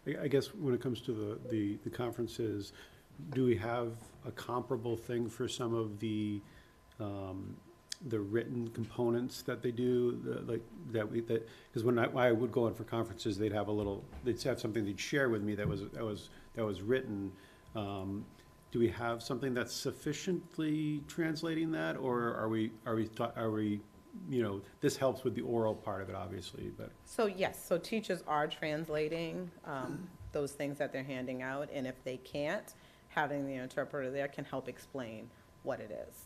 I guess when it comes to the conferences, do we have a comparable thing for some of the written components that they do, because when I would go in for conferences, they'd have something they'd share with me that was written. Do we have something that's sufficiently translating that, or are we, you know, this helps with the oral part of it, obviously, but. So yes, so teachers are translating those things that they're handing out, and if they can't, having the interpreter there can help explain what it is.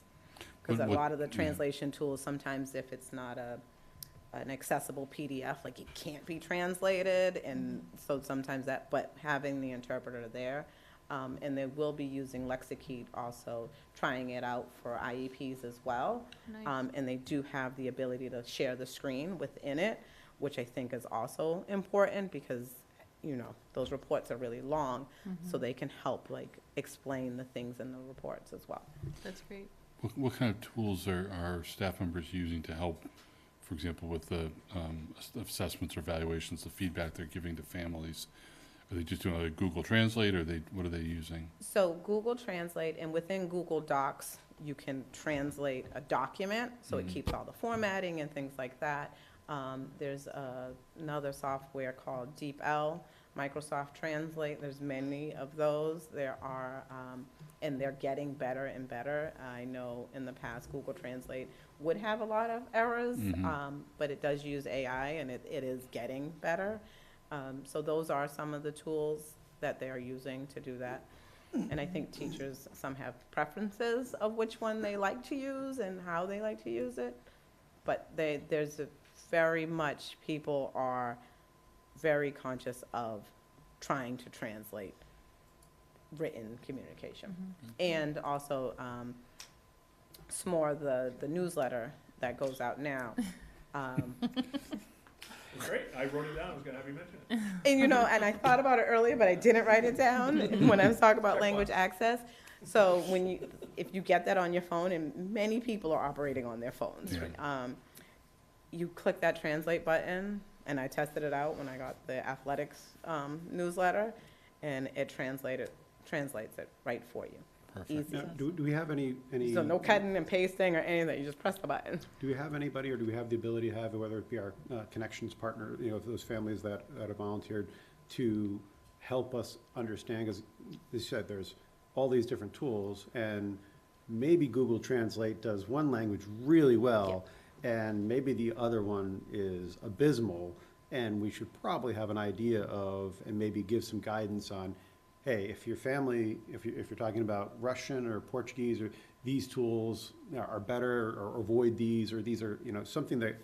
Because a lot of the translation tools, sometimes if it's not an accessible PDF, like it can't be translated, and so sometimes that, but having the interpreter there, and they will be using Lexikey also, trying it out for IEPs as well. Nice. And they do have the ability to share the screen within it, which I think is also important because, you know, those reports are really long, so they can help like explain the things in the reports as well. That's great. What kind of tools are staff members using to help, for example, with the assessments or evaluations, the feedback they're giving to families? Are they just doing like Google Translate, or what are they using? So Google Translate, and within Google Docs, you can translate a document, so it keeps all the formatting and things like that. There's another software called DeepL, Microsoft Translate. There's many of those. There are, and they're getting better and better. I know in the past, Google Translate would have a lot of errors, but it does use AI, and it is getting better. So those are some of the tools that they are using to do that. And I think teachers, some have preferences of which one they like to use and how they like to use it. But there's very much, people are very conscious of trying to translate written communication. And also, SMORE, the newsletter that goes out now, Great, I wrote it down, I was gonna have you mention it. and you know, and I thought about it earlier, but I didn't write it down when I was talking about language access. So if you get that on your phone, and many people are operating on their phones, you click that translate button, and I tested it out when I got the athletics newsletter, and it translates it right for you. Perfect. Easy. Now, do we have any? So no cutting and pasting or anything, you just press the button. Do we have anybody, or do we have the ability to have, whether it be our connections partner, you know, those families that have volunteered, to help us understand? Because you said there's all these different tools, and maybe Google Translate does one language really well, and maybe the other one is abysmal, and we should probably have an idea of, and maybe give some guidance on, hey, if your family, if you're talking about Russian or Portuguese, or these tools are better, or avoid these, or these are, you know, something that,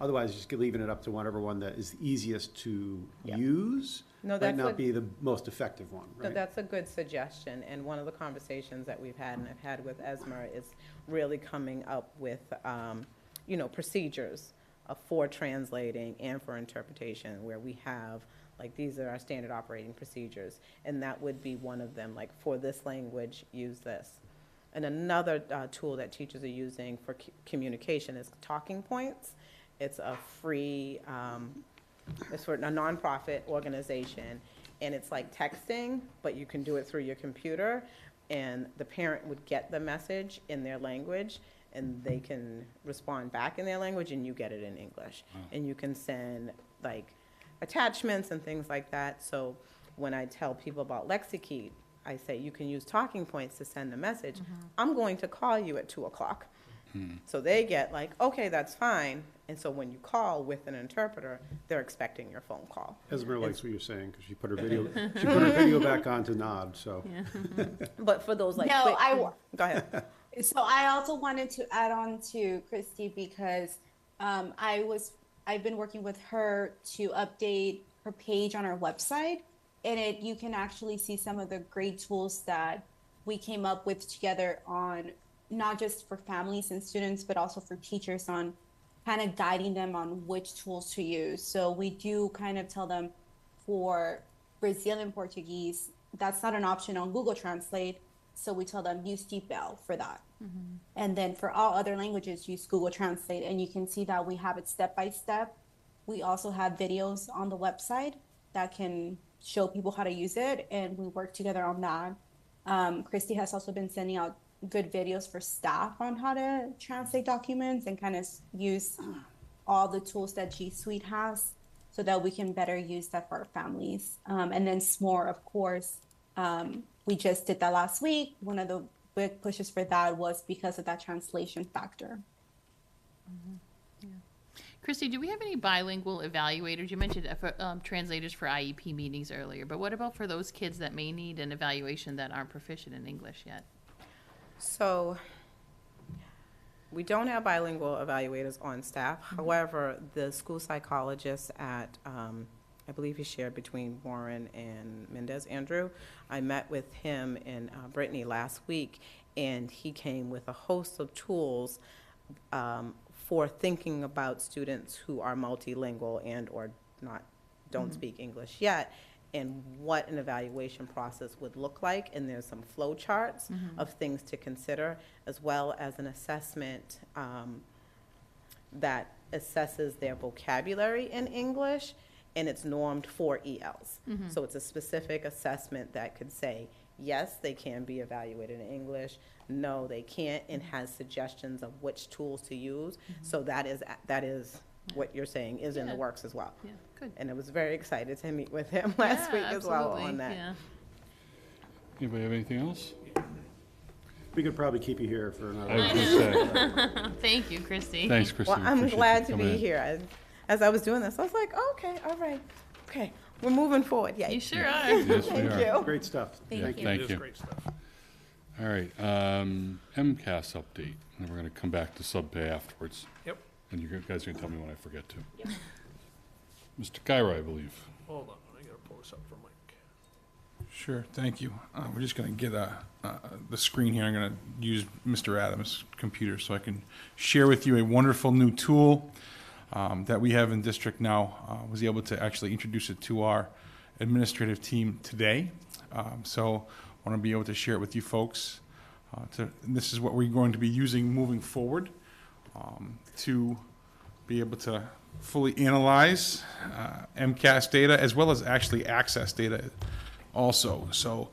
otherwise just leaving it up to whatever one that is easiest to use might not be the most effective one, So right? that's a good suggestion, and one of the conversations that we've had, and I've had with Esmer, is really coming up with, you know, procedures for translating and for interpretation, where we have, like, these are our standard operating procedures, and that would be one of them, like, for this language, use this. And another tool that teachers are using for communication is Talking Points. It's a free, it's for a nonprofit organization, and it's like texting, but you can do it through your computer, and the parent would get the message in their language, and they can respond back in their language, and you get it in English. And you can send, like, attachments and things like that. So when I tell people about Lexikey, I say you can use Talking Points to send a message. I'm going to call you at 2:00. So they get like, okay, that's fine. And so when you call with an interpreter, they're expecting your phone call. Esmer likes what you're saying, because she put her video back on to nod, so. But for those like, No, quick, go ahead. So I also wanted to add on to Christy because I've been working with her to update her page on our website, and you can actually see some of the great tools that we came up with together, on not just for families and students, but also for teachers, on kind of guiding them on which tools to use. So we do kind of tell them, for Brazilian Portuguese, that's not an option on Google Translate. So we tell them use DeepL for that. And then for all other languages, use Google Translate. And you can see that we have it step by step. We also have videos on the website that can show people how to use it, and we work together on that. Christy has also been sending out good videos for staff on how to translate documents and kind of use all the tools that G Suite has, so that we can better use that for our families. And then SMORE, of course, we just did that last week. One of the big pushes for that was because of that translation factor. Christy, do we have any bilingual evaluators? You mentioned translators for IEP meetings earlier, but what about for those kids that may need an evaluation that aren't proficient in English yet? So we don't have bilingual evaluators on staff. However, the school psychologist at, I believe he shared between Warren and Mendez Andrew, I met with him and Brittany last week, and he came with a host of tools for thinking about students who are multilingual and or don't speak English yet, and what an evaluation process would look like. And there's some flow charts of things to consider, as well as an assessment that assesses their vocabulary in English, and it's normed for ELs. So it's a specific assessment that could say, yes, they can be evaluated in English, no, they can't, and has suggestions of which tools to use. So that is what you're saying is in the Yeah. works as well. Yeah, good. And I was very excited to meet with him last week as well absolutely, on that. Yeah. Anybody have anything else? We could probably keep you here for I another. was gonna say, Thank you, Christy. thanks, Christy. Well, I'm Appreciate glad you to coming be in. here. As I was doing this, I was like, okay, all right, okay, we're moving forward, yeah. You sure are. Yes, we Thank are. you. Great stuff. Yeah, Thank you. Thank It is you. great stuff. All right, MCAS update, and we're gonna come back to subpay afterwards. Yep. And you guys are gonna tell me when I forget to. Mr. Cairo, I believe. Hold on, I gotta pull this up for Mike. Sure, thank you. We're just going to get the screen here. I'm going to use Mr. Adams' computer so I can share with you a wonderful new tool that we have in district now. Was able to actually introduce it to our administrative team today. So I want to be able to share it with you folks. And this is what we're going to be using moving forward to be able to fully analyze MCAS data as well as actually access data also. So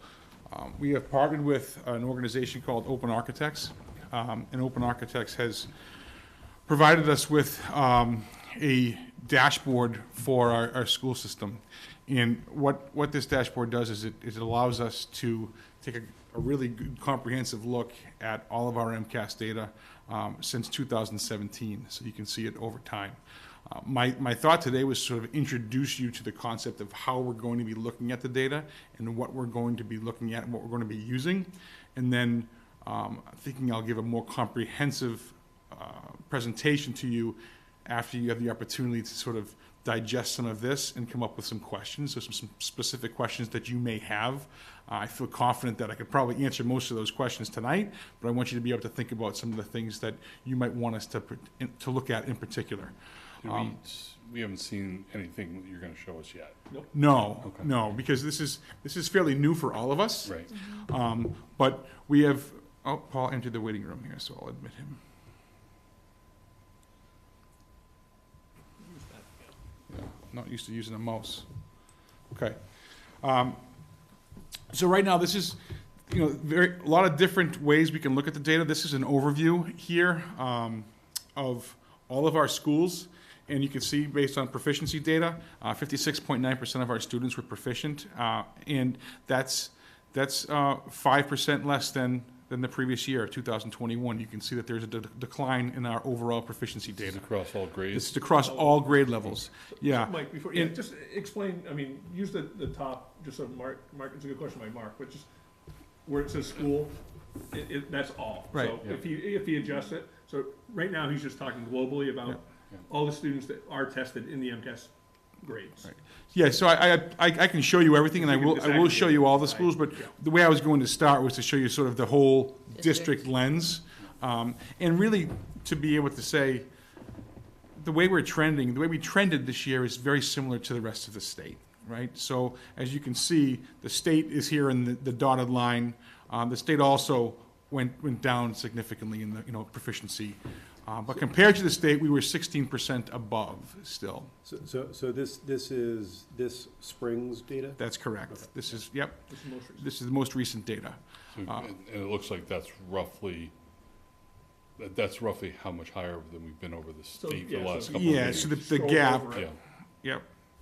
we have partnered with an organization called Open Architects, and Open Architects has provided us with a dashboard for our school system. And what this dashboard does is it allows us to take a really good comprehensive look at all of our MCAS data since 2017, so you can see it over time. My thought today was sort of introduce you to the concept of how we're going to be looking at the data and what we're going to be looking at and what we're going to be using. And then thinking I'll give a more comprehensive presentation to you after you have the opportunity to sort of digest some of this and come up with some questions. So some specific questions that you may have. I feel confident that I could probably answer most of those questions tonight, but I want you to be able to think about some of the things that you might want us to look at in particular. We haven't seen anything that you're gonna show us yet. No, Okay. no, because this is fairly new for all of us. Right. But we have, Paul entered the waiting room here, so I'll admit him. Yeah, not used to using a mouse. Okay. So right now, this is, a lot of different ways we can look at the data. This is an overview here of all of our schools. And you can see, based on proficiency data, 56.9% of our students were proficient, and that's 5% less than the previous year, 2021. You can see that there's a decline in our overall proficiency This is data. across all grades. This is across all grade levels. Yeah. Mike, before, just explain, use the top, just so Mark, it's a good question by Mark, but just where it says school, that's all. Right. So if he adjusts it, so right now he's just talking globally about all the students that are tested in the MCAS grades. Right. Yeah, so I can show you everything, and I will show you all the schools, but the way I was going to start was to show you sort of the whole district lens. And really, to be able to say, the way we trended this year is very similar to the rest of the state, right? So, as you can see, the state is here in the dotted line. The state also went down significantly in the proficiency. But compared to the state, we were 16% above still. So this is this spring's data? That's correct. Okay. This is, yep, This is most recent. this is the most recent data. So, and it looks like that's roughly how much higher than we've been over the So, state for yeah, the last so- couple of Yeah, years. so the Scroll gap, over it. Yeah, yep,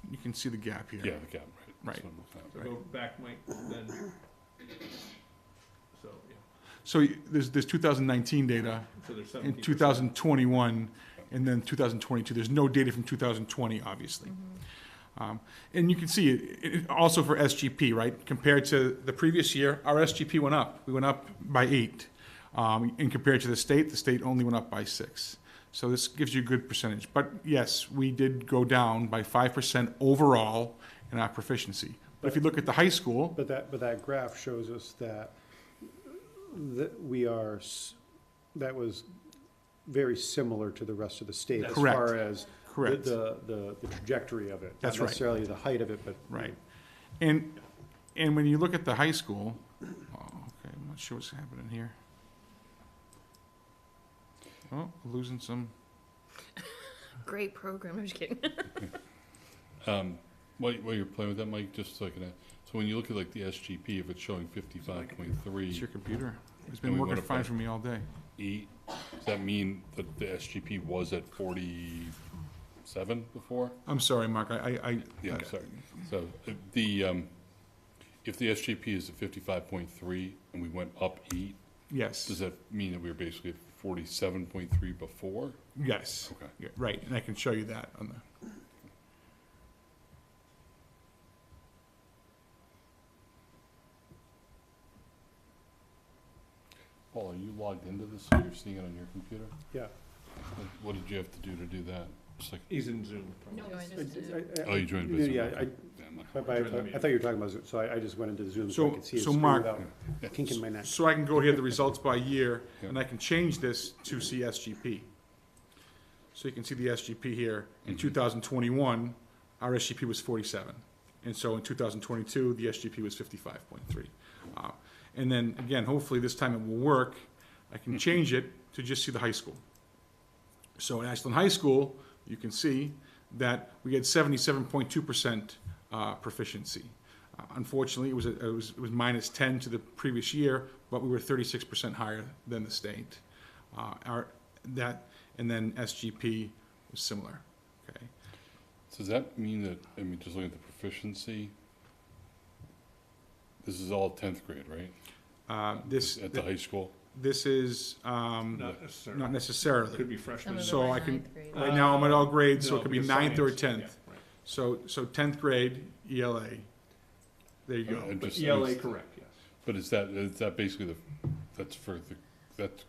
you can see the gap here. yeah, the gap, right. Right. That's what I'm looking So at. go back, Mike, then So, yeah, So there's 2019 data, so there's in 17%. 2021, and then 2022. There's no data from 2020, obviously. And you can see it also for SGP, right? Compared to the previous year, our SGP went up. We went up by 8. And compared to the state only went up by 6. So this gives you a good percentage. But yes, we did go down by 5% overall in our proficiency. But if you look at the high school, But that graph shows us that that was very similar to the rest of the state as Correct. far as Correct. the trajectory of it. That's Not right. necessarily the height of it, but. right. And when you look at the high school, okay, I'm not sure what's happening here. Oh, losing some. Great program, I'm just kidding. While you're playing with that, Mike, just so I can, so when you look at like the SGP, if it's showing 55.3. It's your computer. It's And been we working went up fine by for me all day. 8, does that mean that the SGP was at 47 before? I'm sorry, Mark. I Yeah, sorry. So if the SGP is at 55.3 and we went up 8, yes. does that mean that we were basically at 47.3 before? Yes. Okay. Yeah, right, and I can show you that on the. Paul, are you logged into this so you're seeing it on your computer? Yeah. What did you have to do to do that? Just like, He's in Zoom. No, probably. I just, oh, you joined by Zoom. Yeah, okay. I I'm not- I thought you were talking about Zoom, so I just went into Zoom so I So- could see his so screen Mark- without kinking my neck. So I can go here, the results by year, Yeah. and I can change this to see SGP. So you can see the SGP here. In 2021, our SGP was 47. And so in 2022, the SGP was 55.3. And then, again, hopefully this time it will work. I can change it to just see the high school. So in Ashland High School, you can see that we had 77.2% proficiency. Unfortunately, it was minus 10 to the previous year, but we were 36% higher than the state. And then SGP was similar. Okay. So does that mean that, I mean, just looking at the proficiency, this is all 10th grade, right? At the high school? This is Not necessarily. not necessarily. Could be freshmen. Some of So them are I can- ninth grade. Right now, I'm at all grades, so No, it could be because 9th or science, 10th. yeah, right. So 10th grade, ELA. There you go. I'm But just- ELA, correct, yes. But is that basically that's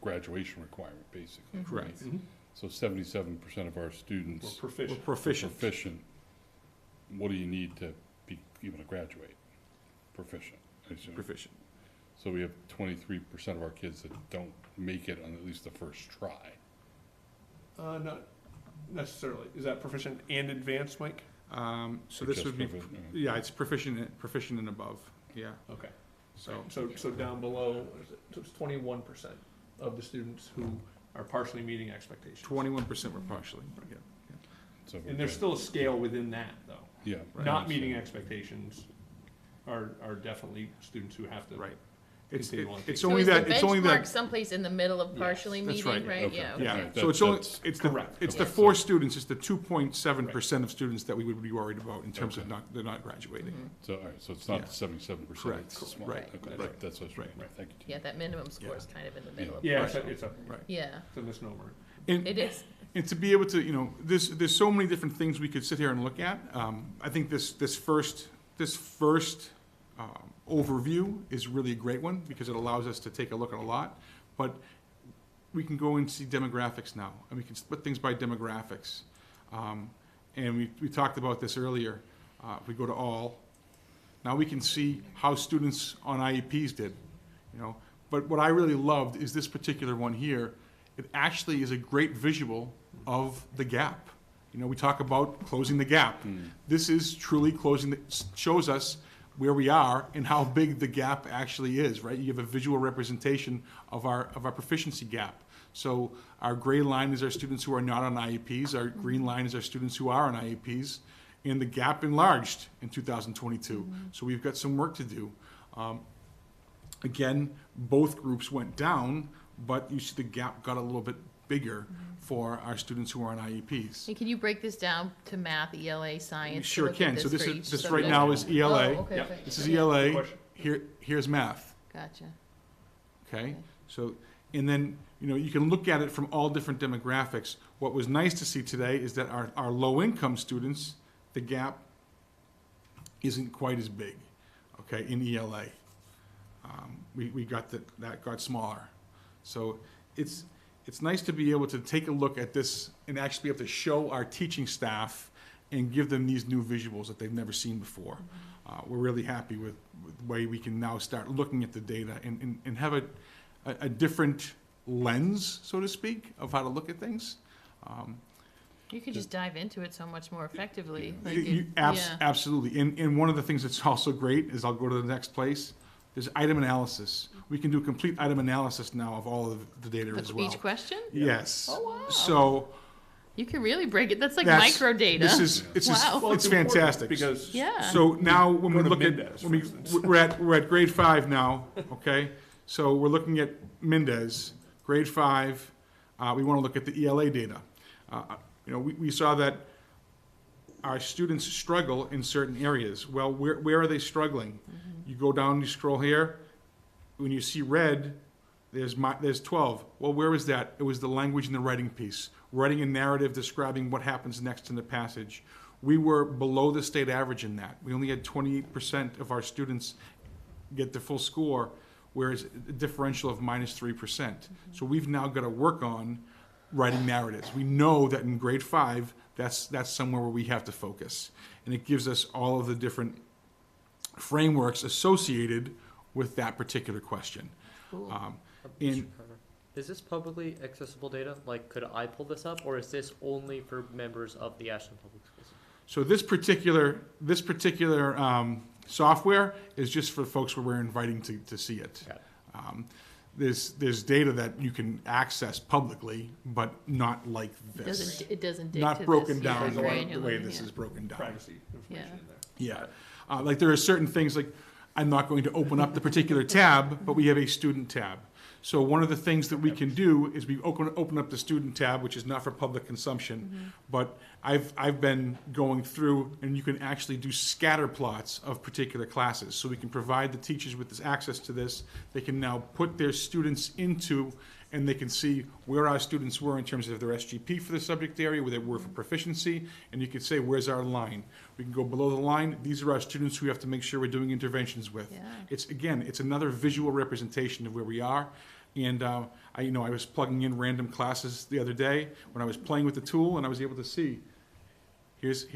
graduation requirement, basically? Correct. right? So 77% of our We're students We're proficient. are proficient. proficient. What do you need to be able to graduate? Proficient, I assume. Proficient. So we have 23% of our kids that don't make it on at least the first try. Not necessarily. Is that proficient and advanced, Mike? So Or this just would be, proficient, yeah, it's proficient and above, yeah. Okay. So, So down below, what is it? So it's 21% of the students who are partially meeting expectations. 21% were partially, yeah. So And there's still a scale within that, though. yeah, Not meeting expectations are definitely students who have to. Right. It's Continue on. it's So only is the that, it's only benchmark that, someplace in the middle of Yes, partially that's meeting, right. right? Okay. Yeah. yeah. Alright, So it's only, that's it's correct. the Okay. 4 students, it's the 2.7% of students that we would be worried about in terms of Okay. they're not graduating. So, all right, so it's not Yeah. 77%, Correct. it's small. Right. Okay, Right. that's what I was Right. right, thank you. Tim. Yeah, that minimum score is kind of in the middle of Yeah, partial. it's Yeah, a misnomer. And, it is. and to be able to, there's so many different things we could sit here and look at. I think this first overview is really a great one because it allows us to take a look at a lot. But we can go and see demographics now, and we can split things by demographics. And we talked about this earlier. If we go to all, now we can see how students on IEPs did, But what I really loved is this particular one here. It actually is a great visual of the gap. We talk about closing the gap. This is truly shows us where we are and how big the gap actually is, right? You have a visual representation of our proficiency gap. So our gray line is our students who are not on IEPs. Our green line is our students who are on IEPs. And the gap enlarged in 2022. So we've got some work to do. Again, both groups went down, but you see the gap got a little bit bigger for our students who are on IEPs. And can you break this down to math, ELA, science? Sure Look at can. So for this each right subject? now is ELA. Oh, okay, okay. This is Yeah. ELA. Question. Here's math. Gotcha. Okay? So, and then, you can look at it from all different demographics. What was nice to see today is that our low-income students, the gap isn't quite as big, okay, in ELA. We got that got smaller. So it's nice to be able to take a look at this and actually be able to show our teaching staff and give them these new visuals that they've never seen before. We're really happy with the way we can now start looking at the data and have a different lens, so to speak, of how to look at things. You could just dive into it so much more effectively. Like Absolutely. And one of the things that's also great is, I'll go to the next place, is item analysis. We can do complete item analysis now of all of the data as well. Each question? Yes. Oh, wow. So You can really break it. That's like that's- micro data. Wow. It's fantastic. Because Yeah. So now when we Go to look Mendez, at, for when instance. we're at grade 5 now, okay? So we're looking at Mendez, grade 5, we want to look at the ELA data. We saw that our students struggle in certain areas. Well, where are they struggling? You go down, you scroll here, when you see red, there's 12. Well, where was that? It was the language and the writing piece. Writing a narrative describing what happens next in the passage. We were below the state average in that. We only had 28% of our students get the full score, whereas a differential of -3%. So we've now got to work on writing narratives. We know that in grade 5, that's somewhere where we have to focus. And it gives us all of the different frameworks associated with that particular question. Mr. Carter, is this publicly accessible data? Like, could I pull this up, or is this only for members of the Ashland Public Schools? So this particular software is just for folks where we're inviting to see it. Got it. There's data that you can access publicly, but not like this. It doesn't dig Not to broken this, yeah, down the granular, way this yeah. is broken down. privacy information in there. Yeah. Like there are certain things, like I'm not going to open up the particular tab, but we have a student tab. So one of the things that we can do is we open up the student tab, which is not for public consumption, but I've been going through, and you can actually do scatter plots of particular classes. So we can provide the teachers with this access to this. They can now put their students into, and they can see where our students were in terms of their SGP for the subject area, where they were for proficiency, and you can say, where's our line? We can go below the line. These are our students who we have to make sure we're doing interventions with. Yeah. It's another visual representation of where we are. And I was plugging in random classes the other day when I was playing with the tool, and I was able to see, here's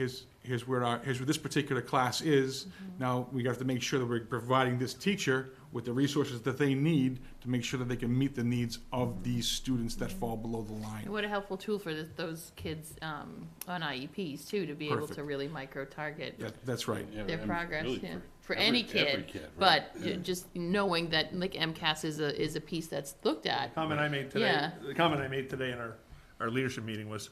where this particular class is. Now we have to make sure that we're providing this teacher with the resources that they need to make sure that they can meet the needs of these students that fall below the line. And what a helpful tool for those kids on IEPs too, to be able to Perfect. really micro-target Yeah, that's right. Yeah, their I mean, progress, really yeah. For every any kid, right? but just knowing that like MCAS is a piece that's looked at. Comment I made today, Yeah. the comment I made today in our leadership meeting was,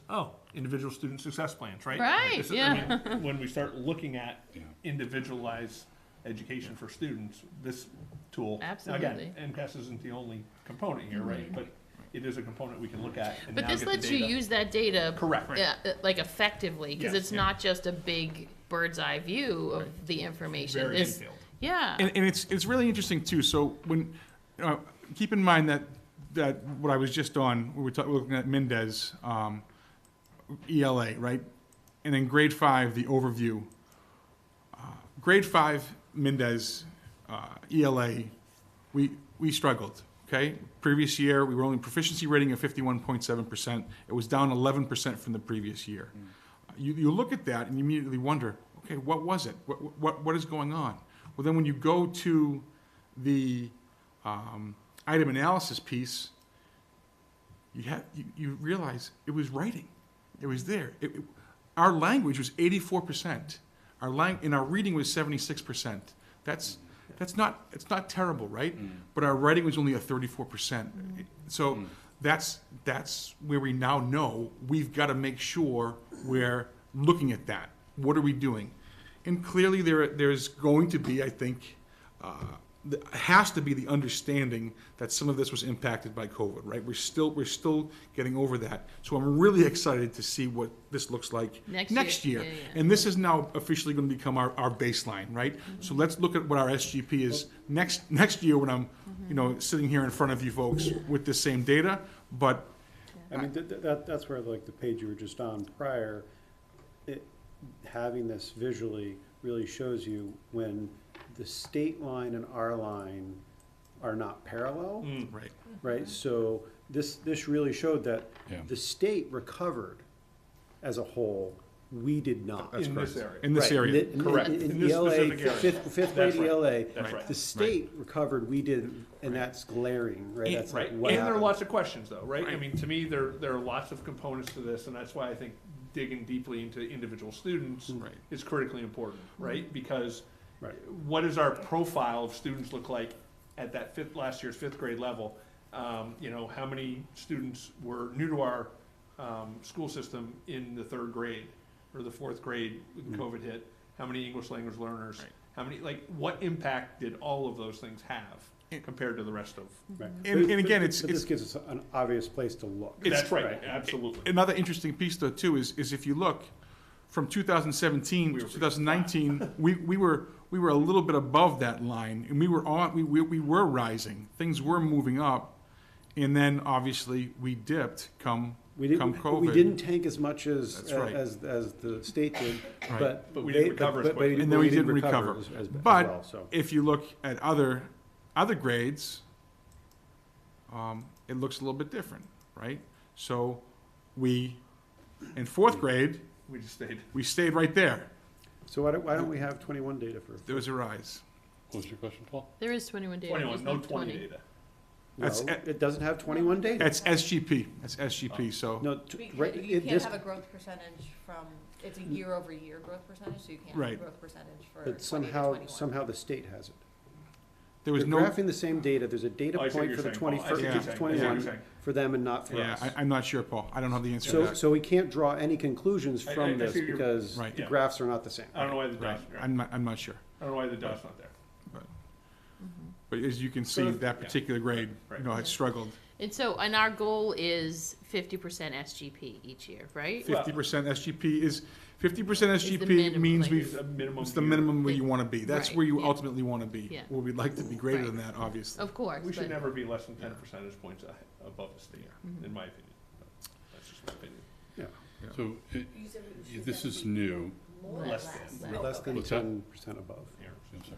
individual student success plans, right? Right, This is- I mean, when we start looking at individualized education for students, this tool. now Absolutely. Again, MCAS isn't the only component here, right? But it is a component we can look at and But now this get the lets you data. use that data Correct. like effectively, because Yes, it's yeah. not just a big bird's eye view of the information. Very This- detailed. Yeah. And it's really interesting too. So when keep in mind that what I was just on, we were looking at Mendez, ELA, right? And in grade 5, the overview. Grade 5 Mendez, ELA, we struggled. Okay, previous year we were only proficiency rating of 51.7%. It was down 11% from the previous year. You look at that and you immediately wonder, okay, what was it? What is going on? Well, then when you go to the item analysis piece, you realize it was writing. It was there. Our language was 84%. And our reading was 76%. It's not terrible, right? But our writing was only a 34%. So that's where we now know we've got to make sure we're looking at that. What are we doing? And clearly there's going to be, I think, has to be the understanding that some of this was impacted by COVID, right? We're still getting over that. So I'm really excited to see what this looks like next year. Yeah. And this is now officially going to become our baseline, right? So let's look at what our SGP is next year when I'm, sitting here in front of you folks with the same data. But I mean, that's where, like, the page you were just on prior, having this visually really shows you when the state line and our line are not parallel. right. Right, so this really showed that Yeah. the state recovered as a whole, we did not. That's In correct. this area. In this Right, area. Correct. In In this ELA, specific area. fifth grade That's right. ELA, That's right. the state recovered, we didn't, and that's glaring, right? That's Right, like and what there are happened. lots of questions though, right? I mean, to me, there are lots of components to this, and that's why I think digging deeply into individual students Right. is critically important, right? Because Right. what does our profile of students look like at that last year's fifth grade level? How many students were new to our school system in the third grade or the fourth grade when COVID hit? How many English language learners? Right. How many, what impact did all of those things have compared to the rest of? Right. And again, But this gives us an obvious place to look. That's right, Right. absolutely. Another interesting piece though too is if you look from 2017 We to were 2019, we were a little bit above that line, and we were rising. Things were moving up, and then obviously we dipped come COVID. We didn't tank as much as, That's right. as the state did, Right. but. we didn't recover as quickly. And then we didn't recover. as But well, so. if you look at other grades, it looks a little bit different, right? So in fourth grade, We just stayed. we stayed right there. So why don't we have 21 data for? There was a rise. What was your question, Paul? There is 21 data. 21, there's no not 20 data. No, That's- it doesn't have 21 data. That's SGP. That's SGP. So No, right, You it can't just, have a growth percentage from, it's a year-over-year growth percentage, so you can't have a Right. growth percentage for 20 but to somehow 21. the state has it. there was They're no. graphing the same data, there's a data Oh, I see what point you're for the saying, Paul. I see what 21st, you're saying. I see what 21 you're saying. for them and not for Yeah, us. I'm not sure, Paul. I don't know the answer to So, that. so we can't draw any conclusions I from this see your- because Right. the Yeah. graphs are not the same. I don't know why the Right. dot's, I'm not sure. I don't know why the dot's not there. But as you can see, that particular grade, Right. it struggled. And our goal is 50% SGP each year, right? 50% SGP is 50% SGP minimum, means like- we've It's a minimum. it's the year. minimum where you want to be. That's Right, where you yeah. ultimately want to be. Yeah. Well, we'd like to be greater Right. than that, obviously. Of course. We should but- never be less than 10 percentage points above the state, in my opinion. That's just my opinion. So this is new. Less than. Less than What's that? 10% above. I'm sorry.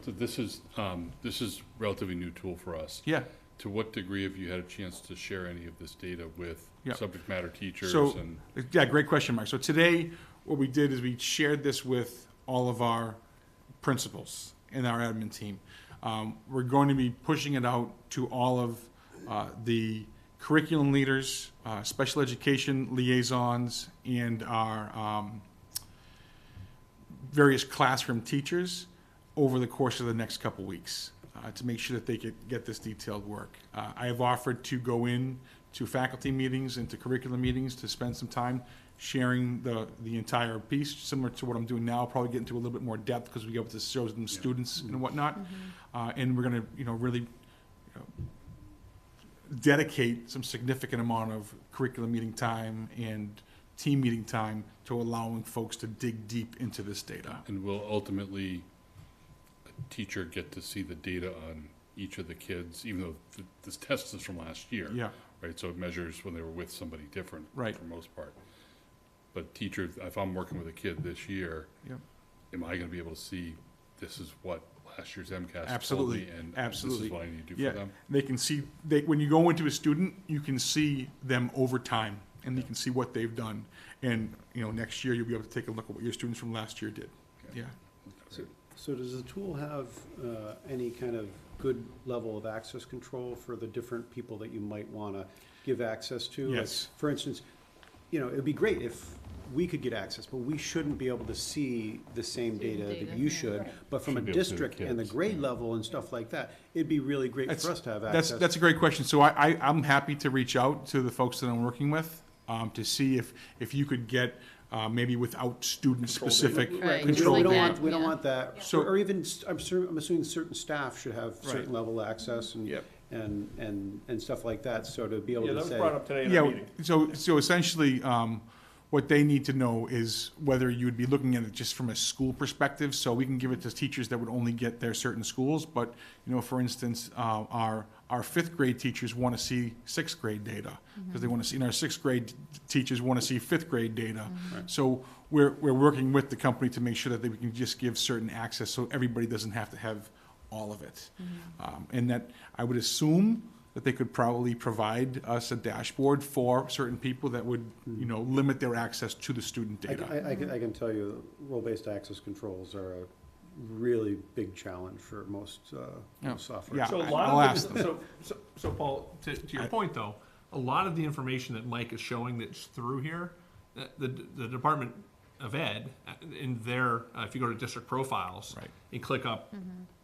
So this is relatively new tool for us. Yeah. To what degree have you had a chance to share any of this data with Yeah. subject matter teachers So, and? yeah, great question, Mark. So today, what we did is we shared this with all of our principals and our admin team. We're going to be pushing it out to all of the curriculum leaders, special education liaisons, and our various classroom teachers over the course of the next couple weeks to make sure that they could get this detailed work. I have offered to go in to faculty meetings and to curriculum meetings to spend some time sharing the entire piece, similar to what I'm doing now. I'll probably get into a little bit more depth because we go to show them students and whatnot. And we're going to, really dedicate some significant amount of curriculum meeting time and team meeting time to allowing folks to dig deep into this data. And will ultimately a teacher get to see the data on each of the kids, even though this test is from last year? Yeah. Right, so it measures when they were with somebody different Right. for the most part. But teacher, if I'm working with a kid this year, Yep. am I gonna be able to see, this is what last year's MCAS told Absolutely, me, and this absolutely. is what I need to do Yeah, for them? they can see, when you go into a student, you can see them over time, and you can see what they've done. And, next year, you'll be able to take a look at what your students from last year did. Yeah. So does the tool have any kind of good level of access control for the different people that you might want to give access to? Like, Yes. for instance, it'd be great if we could get access, but we shouldn't be able to see the same data that data, you yeah. should. But from a Should be able to see the district and the kids, grade yeah. level and stuff like that, it'd be really great That's- for us to have access. That's a great question. So I'm happy to reach out to the folks that I'm working with to see if you could get maybe without student-specific Right. We control. Like don't that, want, we don't yeah. want that, So- or even, I'm assuming certain staff should have certain Right. level of access and, Yep. and stuff like that, so to be able Yeah, to that was say. brought up today in our Yeah, meeting. so essentially, what they need to know is whether you would be looking at it just from a school perspective, so we can give it to teachers that would only get their certain schools, but, for instance, our fifth grade teachers want to see sixth grade data, because they want to see, and our sixth grade teachers want to see fifth grade data. So we're working with the company to make sure that we can just give certain access, so everybody doesn't have to have all of it. And that, I would assume that they could probably provide us a dashboard for certain people that would, limit their access to the student data. I can tell you, role-based access controls are a really big challenge for most Yeah. software. Yeah. So a I'll lot ask of, them. so Paul, to your point though, a lot of the information that Mike is showing that's through here, the Department of Ed, in their, if you go to district profiles Right. and click up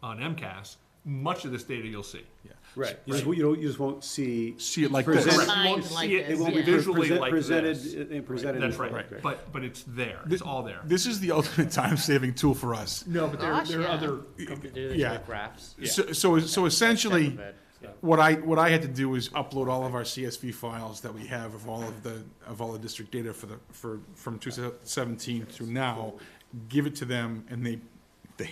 on MCAS, much of this data you'll see. Right, you just won't see. See it like Present- this. You Kind won't like see it this, It won't be yeah. visually like presented, this. presented. That's in- right, but it's there, it's all there. This is the ultimate time-saving tool for us. No, but Gosh, there are yeah. other You companies. do Yeah. like graphs. So essentially, Type of it, so. what I had to do is upload all of our CSV files that we have of all the district data from 2017 through now, give it to them, and they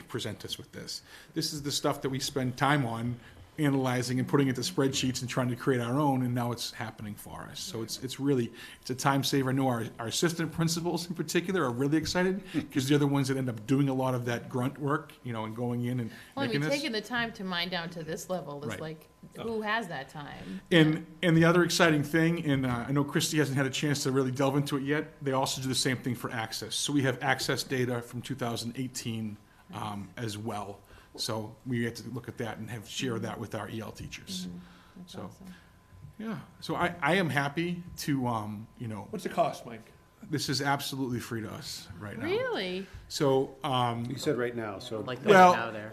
present us with this. This is the stuff that we spend time on analyzing and putting into spreadsheets and trying to create our own, and now it's happening for us. So it's really a time saver. I know our assistant principals in particular are really excited, because they're the ones that end up doing a lot of that grunt work, and going in and Well, I making mean, this. taking the time to mine down to this level is Right. like, who has that time? And the other exciting thing, and I know Christy hasn't had a chance to really delve into it yet, they also do the same thing for access. So we have access data from 2018 as well. So we have to look at that and share that with our EL teachers. That's So, awesome. yeah, so I am happy to, What's the cost, Mike? this is absolutely free to us right now. Really? So, You said right now, so. Like that now there.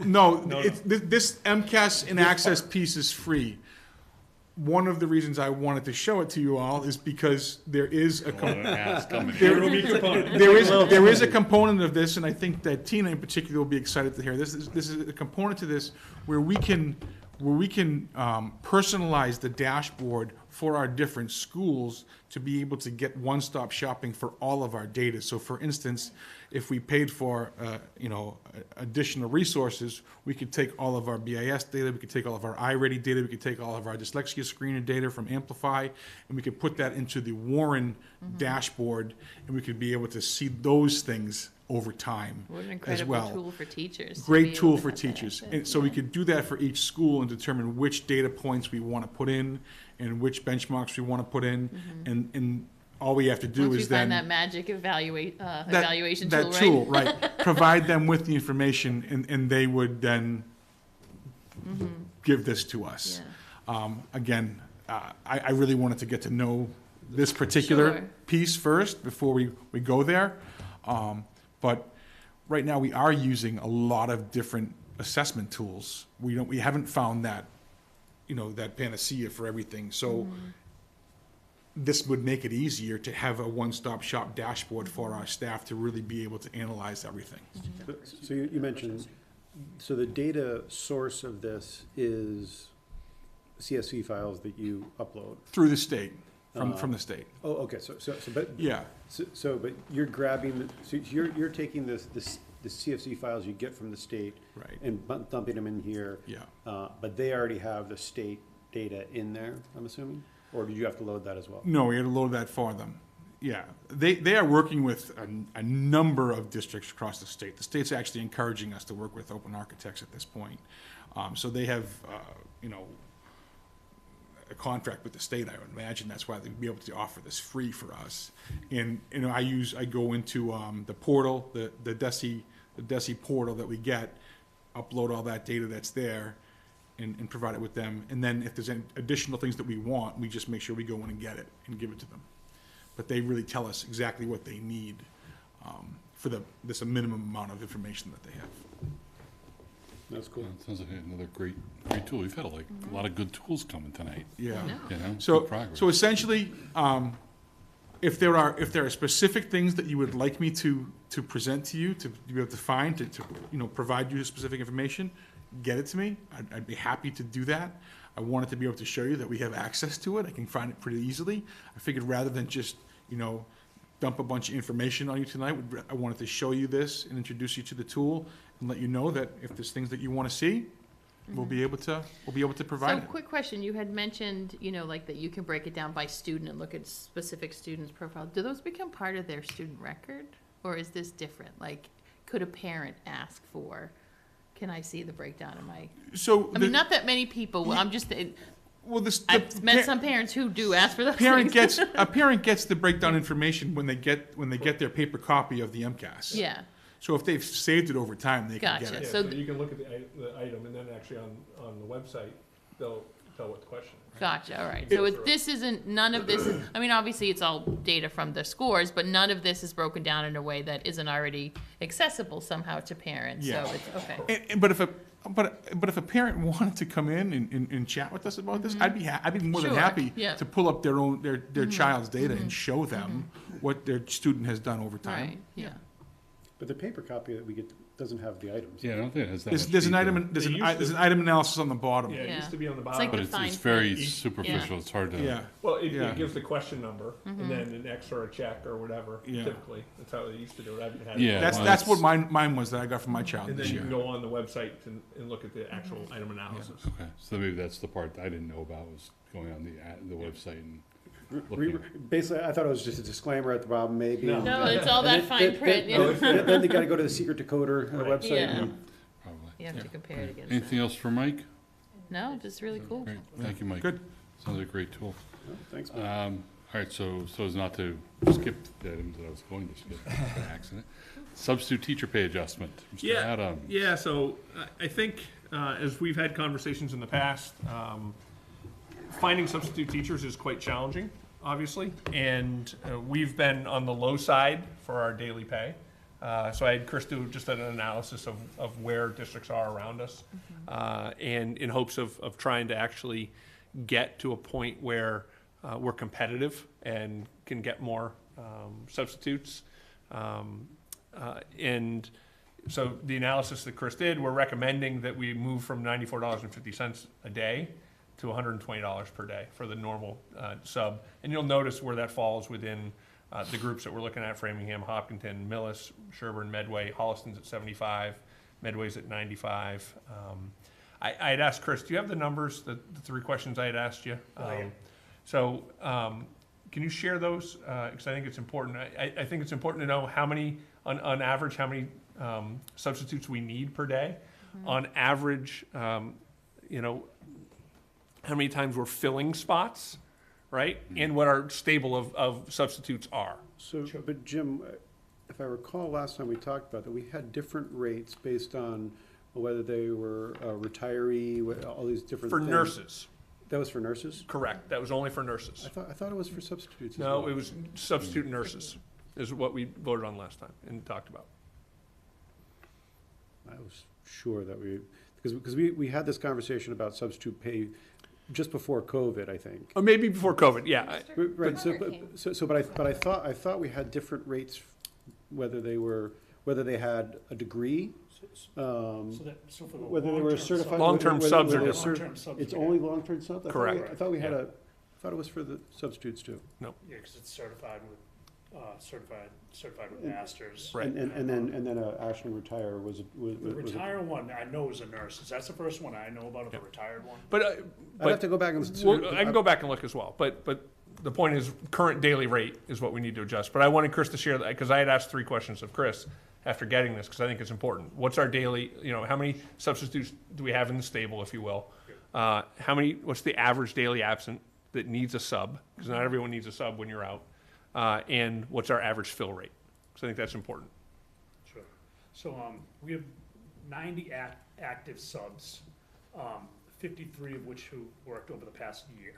no, No, this MCAS and access piece is free. One of the reasons I wanted to show it to you all is because there is a There will be components. there is a component of this, and I think that Tina in particular will be excited to hear this. This is a component to this where we can personalize the dashboard for our different schools to be able to get one-stop shopping for all of our data. So, for instance, if we paid for additional resources, we could take all of our BIS data, we could take all of our iReady data, we could take all of our dyslexia screener data from Amplify, and we could put that into the Warren dashboard, and we could be able to see those things over time What an as incredible well. tool for teachers. to be Great able tool to for have that teachers. access, And so we yeah. could do that for each school and determine which data points we want to put in and which benchmarks we want to put in. And all we have to do Once we is then. find that magic that- evaluation that tool, right? right. Provide them with the information, and they would then give this to us. Again, I really wanted to get to know this particular Sure. piece first before we go there. But right now, we are using a lot of different assessment tools. We haven't found that, that panacea for everything. So this would make it easier to have a one-stop shop dashboard for our staff to really be able to analyze everything. So you mentioned, so the data source of this is CSV files that you upload. Through the state, from the state. Oh, okay, but. Yeah, But you're grabbing, so you're taking the CSV files you get from the state. Right. And dumping them in here. yeah. But they already have the state data in there, I'm assuming? Or did you have to load that as well? No, we had to load that for them. Yeah, they are working with a number of districts across the state. The state's actually encouraging us to work with open architects at this point. So they have, a contract with the state, I would imagine. That's why they'd be able to offer this free for us. And, I go into the portal, the DESI portal that we get, upload all that data that's there, and provide it with them. And then if there's any additional things that we want, we just make sure we go in and get it and give it to them. But they really tell us exactly what they need for this a minimum amount of information that they have. That's cool. Sounds like another great tool. We've had a lot of good tools coming tonight, Yeah. I know. you know? So, Good progress. so essentially, if there are specific things that you would like me to present to you, to be able to find, to provide you specific information, get it to me. I'd be happy to do that. I wanted to be able to show you that we have access to it. I can find it pretty easily. I figured rather than just, dump a bunch of information on you tonight, I wanted to show you this and introduce you to the tool and let you know that if there's things that you want to see, we'll be able to provide So, it. quick question, you had mentioned, like that you can break it down by student and look at specific students' profile. Do those become part of their student record? Or is this different? Like, could a parent ask for, can I see the breakdown of my, So I mean, not that many people, I'm just, I've met some parents who do ask for those things. A parent gets the breakdown information when they get their paper copy of the MCAS. Yeah, So if they've saved it over time, they can Gotcha. get it. Yeah, So so you can look at the item, and then actually on the website, they'll tell what the question is. gotcha, all right. So this isn't, none of this is, I mean, obviously it's all data from the scores, but none of this is broken down in a way that isn't already accessible somehow to parents, so Yeah. it's, okay. But if a parent wanted to come in and chat with us about this, I'd be more than Sure, happy yeah. to pull up their child's data and show them what their student has done over time. Right, yeah. But the paper copy that we get doesn't have the items. Yeah, I don't think it has that much There's an detail. item there's They an used there's to- an item analysis on the bottom. Yeah, it Yeah. used to be on the like bottom. But the it's fine very print. superficial, it's hard to. Yeah. Well, it Yeah. gives the question number, and then an X or a check or whatever, Yeah. typically. That's how they used to do it. I haven't had it. Yeah. That's well, that's what it's- mine was that I got from my child And this then you year. can go on the website and look at the actual item analysis. Okay, so maybe that's the part I didn't know about, was going on the website and looking. Basically, I thought it was just a disclaimer at the bottom, maybe. No. and, No, it's all and that then- fine then- print, then- yeah. Then they gotta go to the secret decoder website. Yeah. and- Probably. You have to compare it against Anything else for Mike? that. No, just really cool. Great, thank you, Mike. Good. Sounds like a great tool. Oh, thanks, Mike. All right, so as not to skip the items that I was going to skip by accident. Substitute teacher pay adjustment, Mr. Yeah, Adams. Yeah, so I think as we've had conversations in the past, finding substitute teachers is quite challenging, obviously, and we've been on the low side for our daily pay. So I had Chris do just an analysis of where districts are around us, and in hopes of trying to actually get to a point where we're competitive and can get more substitutes. And so the analysis that Chris did, we're recommending that we move from $94.50 a day to $120 per day for the normal sub. And you'll notice where that falls within the groups that we're looking at: Framingham, Hopkinton, Millis, Sherburne, Medway. Holliston's at 75, Medway's at 95. I had asked Chris, do you have the numbers, the three questions I had asked you? So can you share those? Because I think it's important. I think it's important to know how many, on average, how many substitutes we need per day. On average, you know, how many times we're filling spots, right? And what our stable of substitutes are. So, but Jim, if I recall last time we talked about that, we had different rates based on whether they were a retiree, all these different For things. nurses, That was for nurses? correct. That was only for nurses. I thought it was for substitutes as No, well. it was substitute nurses is what we voted on last time and talked about. I was sure that because we had this conversation about substitute pay just before COVID, I think. Or maybe before COVID, yeah. Right, but I thought we had different rates, whether they had a degree, So for the whether they were long-term certified. Long-term whether- subs whether are they're different. Long-term subs, It's yeah. only long-term subs? Correct. I thought we had Yeah. I thought it was for the substitutes too. Yeah, because it's certified with masters. Right. And then Ashland Retire was. The retired one, I know is a nurse. That's the first one I know about, of a retired one. But I'd have to go back and. well, I can go back and look as well. But the point is, current daily rate is what we need to adjust. But I wanted Chris to share that, because I had asked three questions of Chris after getting this, because I think it's important. What's our daily, how many substitutes do we have in the stable, if you will? What's the average daily absent that needs a sub? Because not everyone needs a sub when you're out. And what's our average fill rate? So I think that's important. Sure. So, we have 90 active subs, 53 of which who worked over the past year.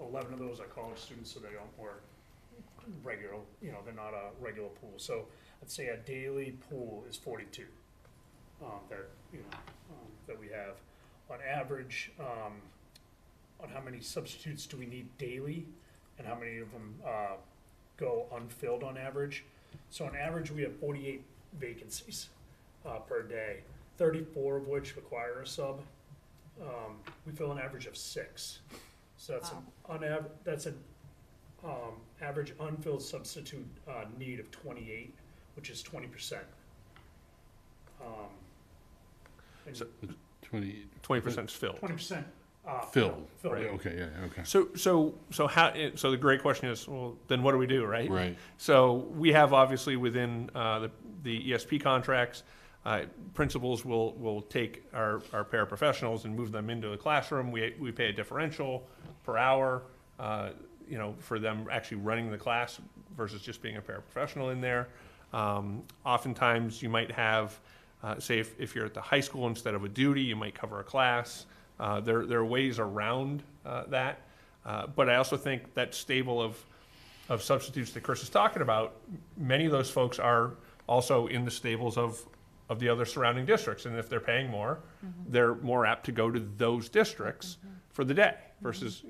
11 of those are college students, so they don't work regular, they're not a regular pool. So I'd say a daily pool is 42, that we have. On average, on how many substitutes do we need daily, and how many of them go unfilled on average. So on average, we have 48 vacancies per day, 34 of which require a sub. We fill an average of 6. So that's an average unfilled substitute need of 28, which is 20%. So 20% 20% is filled. 20% filled. filled. Right, okay, yeah, okay. So how, so the great question is, well, then what do we do, right? Right. So we have obviously within the ESP contracts, principals will take our paraprofessionals and move them into the classroom. We pay a differential per hour, for them actually running the class versus just being a paraprofessional in there. Oftentimes you might have, say if you're at the high school, instead of a duty, you might cover a class. There are ways around that. But I also think that stable of substitutes that Chris is talking about, many of those folks are also in the stables of the other surrounding districts. And if they're paying more, they're more apt to go to those districts for the day versus,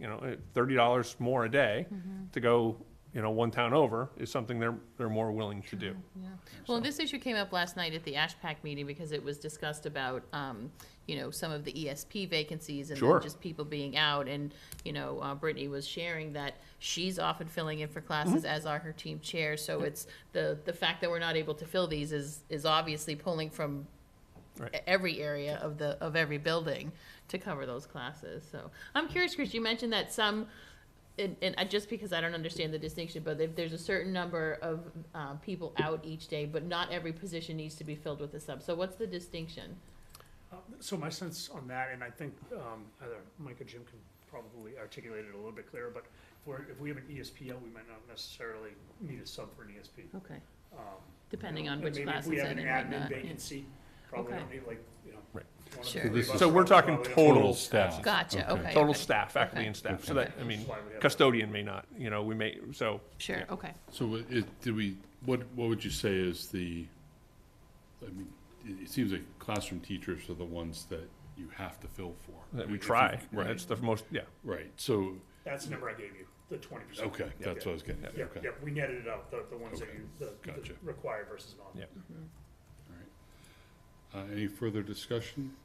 $30 more a day to go, one town over is something they're more willing to do. Yeah. Well, this issue came up last night at the AshPAC meeting because it was discussed about, some of the ESP vacancies and Sure. then just people being out. And, Brittany was sharing that she's often filling in for classes, as are her team chairs. So it's the fact that we're not able to fill these is obviously pulling from Right. every area of every building to cover those classes. So I'm curious, Chris, you mentioned that some, and just because I don't understand the distinction, but if there's a certain number of people out each day, but not every position needs to be filled with a sub. So what's the distinction? So my sense on that, and I think either Mike or Jim can probably articulate it a little bit clearer, but if we have an ESP out, we might not necessarily need a sub for an ESP. Okay. Depending on And which maybe class if we it's have in an and admin whatnot. vacancy, probably Okay. don't need Right. one of the Sure. three of us So we're talking probably don't- total staff. Gotcha, okay. Total okay. staff, faculty Okay. and staff. So Okay. that, I mean, That's why we have- custodian may not, we may, so. Sure, okay. So what would you say is it seems like classroom teachers are the ones that you have to fill for. That we If you- try. Right, That's the most, yeah. right, so, That's the number I gave you, the 20%. okay, that's what I was getting at, Yep, okay. yep, we netted it out, the ones that Okay. the Gotcha. required versus non. Yeah. All right. Any further discussion?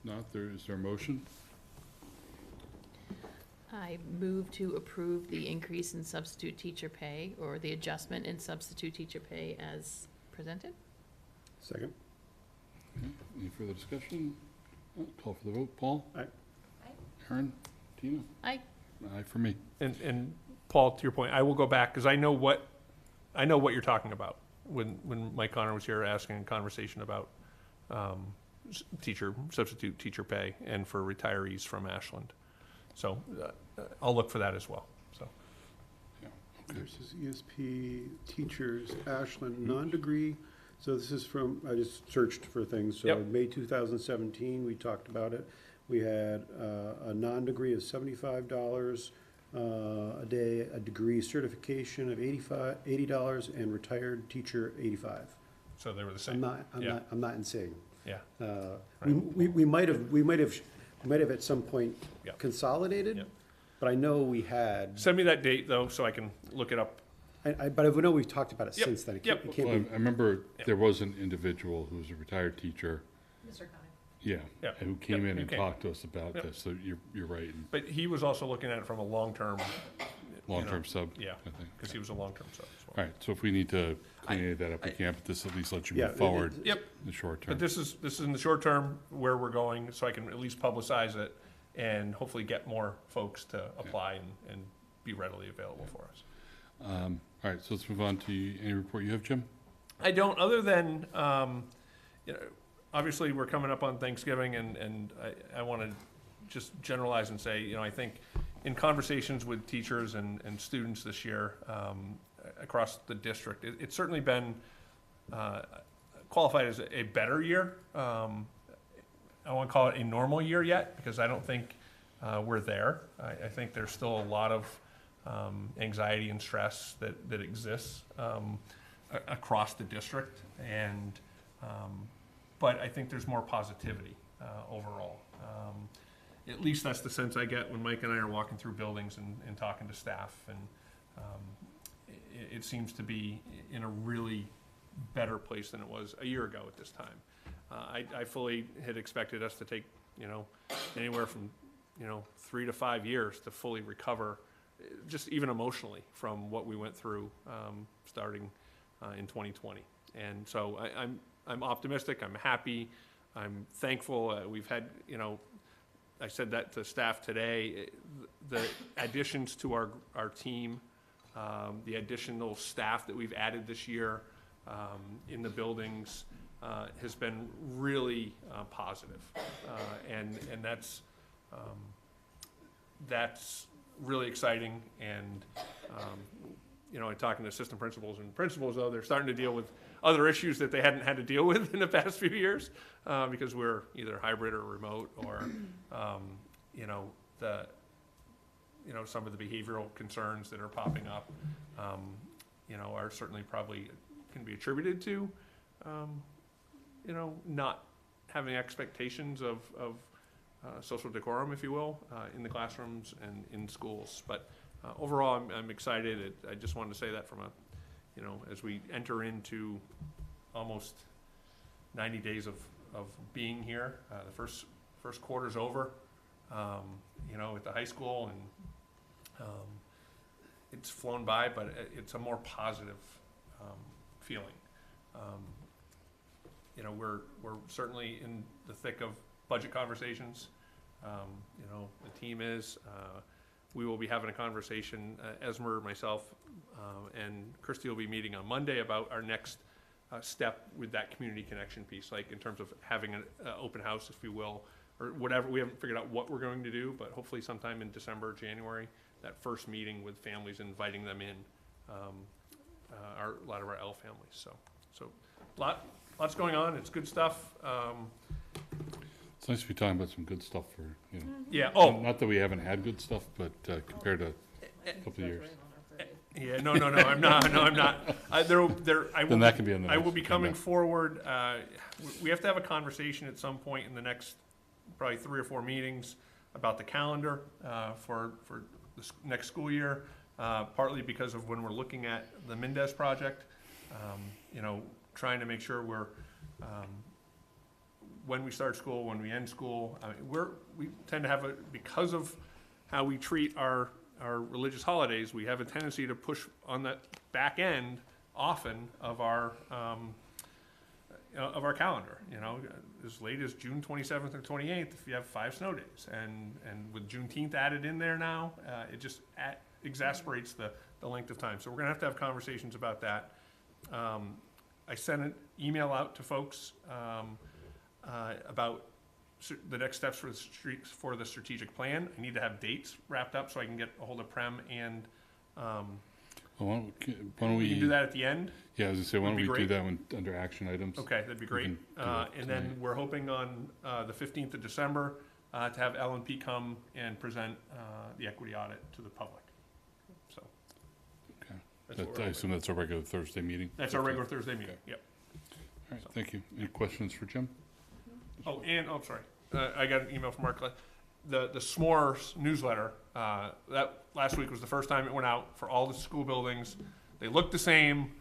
Not, is there a motion? I move to approve the increase in substitute teacher pay or the adjustment in substitute teacher pay as presented. Second? Any further discussion? Call for the vote. Paul? Aye. Aaron? Tina? Aye. Aye for me. And Paul, to your point, I will go back, because I know what you're talking about. When Mike Connor was here asking a conversation about substitute teacher pay and for retirees from Ashland. So I'll look for that as well, so. This is ESP teachers, Ashland, non-degree. So this is from, I just searched for things. So Yep. May 2017, we talked about it. We had a non-degree of $75 a day, a degree certification of $80, and retired teacher 85. So they were the same. I'm not insane. Yeah. We might have at some point Yep. consolidated, Yep. but I know we had, Send me that date, though, so I can look it up. but I know we've talked about it Yep. since then. It Yep. can't- it can't Well, be. I remember Yeah. there was an individual who was a retired teacher. Mr. Connor. Yeah, Yeah. who came Yep, in who and came. talked to us about Yep. this, so you're right, and But he was also looking at it from a long-term, long-term sub, yeah, I think. because he was a long-term sub as well. All right, so if we need to clean any of that up, we can, but this at least lets you Yeah, move forward Yep. in the short term. But this is in the short term where we're going, so I can at least publicize it and hopefully get more folks to apply and be readily available for us. All right, so let's move on to any report you have, Jim? I don't, other than, obviously we're coming up on Thanksgiving and I want to just generalize and say, I think in conversations with teachers and students this year across the district, it's certainly been qualified as a better year. I won't call it a normal year yet because I don't think we're there. I think there's still a lot of anxiety and stress that exists across the district, but I think there's more positivity overall. at least that's the sense I get when Mike and I are walking through buildings and talking to staff. And it seems to be in a really better place than it was a year ago at this time. I fully had expected us to take, anywhere from, 3 to 5 years to fully recover, just even emotionally, from what we went through starting in 2020. And so I'm optimistic. I'm happy. I'm thankful. We've had, I said that to staff today. The additions to our team, the additional staff that we've added this year in the buildings has been really positive, and that's really exciting. And I'm talking to assistant principals and principals, though they're starting to deal with other issues that they hadn't had to deal with in the past few years, because we're either hybrid or remote, or some of the behavioral concerns that are popping up, are certainly probably can be attributed to, not having expectations of social decorum, if you will, in the classrooms and in schools. But overall, I'm excited. I just wanted to say that from as we enter into almost 90 days of being here, the first quarter's over, at the high school, and it's flown by, but it's a more positive feeling. We're certainly in the thick of budget conversations. The team is. We will be having a conversation, Esmer, myself, and Christy will be meeting on Monday about our next step with that community connection piece, like in terms of having an open house, if you will, or whatever. We haven't figured out what we're going to do, but hopefully sometime in December, January, that first meeting with families, inviting them in, a lot of our L families. So lots going on. It's good stuff. It's nice to be talking about some good stuff for, Yeah. not that we haven't had good stuff, but compared to a couple of years. Yeah, no, I'm not. No, I'm not. I will Then that can be on the I will next be coming agenda. forward. We have to have a conversation at some point in the next probably 3 or 4 meetings about the calendar for the next school year. Partly because of when we're looking at the Mendez project, trying to make sure we're when we start school, when we end school. We tend to have because of how we treat our religious holidays, we have a tendency to push on that back end often of our calendar. As late as June 27th or 28th, if you have 5 snow days, and with Juneteenth added in there now, it just exasperates the length of time. So we're gonna have to have conversations about that. I sent an email out to folks about the next steps for the strategic plan. I need to have dates wrapped up so I can get a hold of Prem and Well, why don't we we? can do that at the end. Yeah, I was gonna say, why don't Would be we do great. that one under action items? Okay, that'd be great. can do it And then tonight. we're hoping on the 15th of December to have L&P come and present the equity audit to the public. So Okay. that's what we're I hoping. assume that's our regular Thursday meeting? That's our regular Thursday meeting, Okay. yep. All right, thank you. Any questions for Jim? Oh, and, I'm sorry, I got an email from Mark. The S'mores newsletter, that last week was the first time it went out for all the school buildings. They look the same.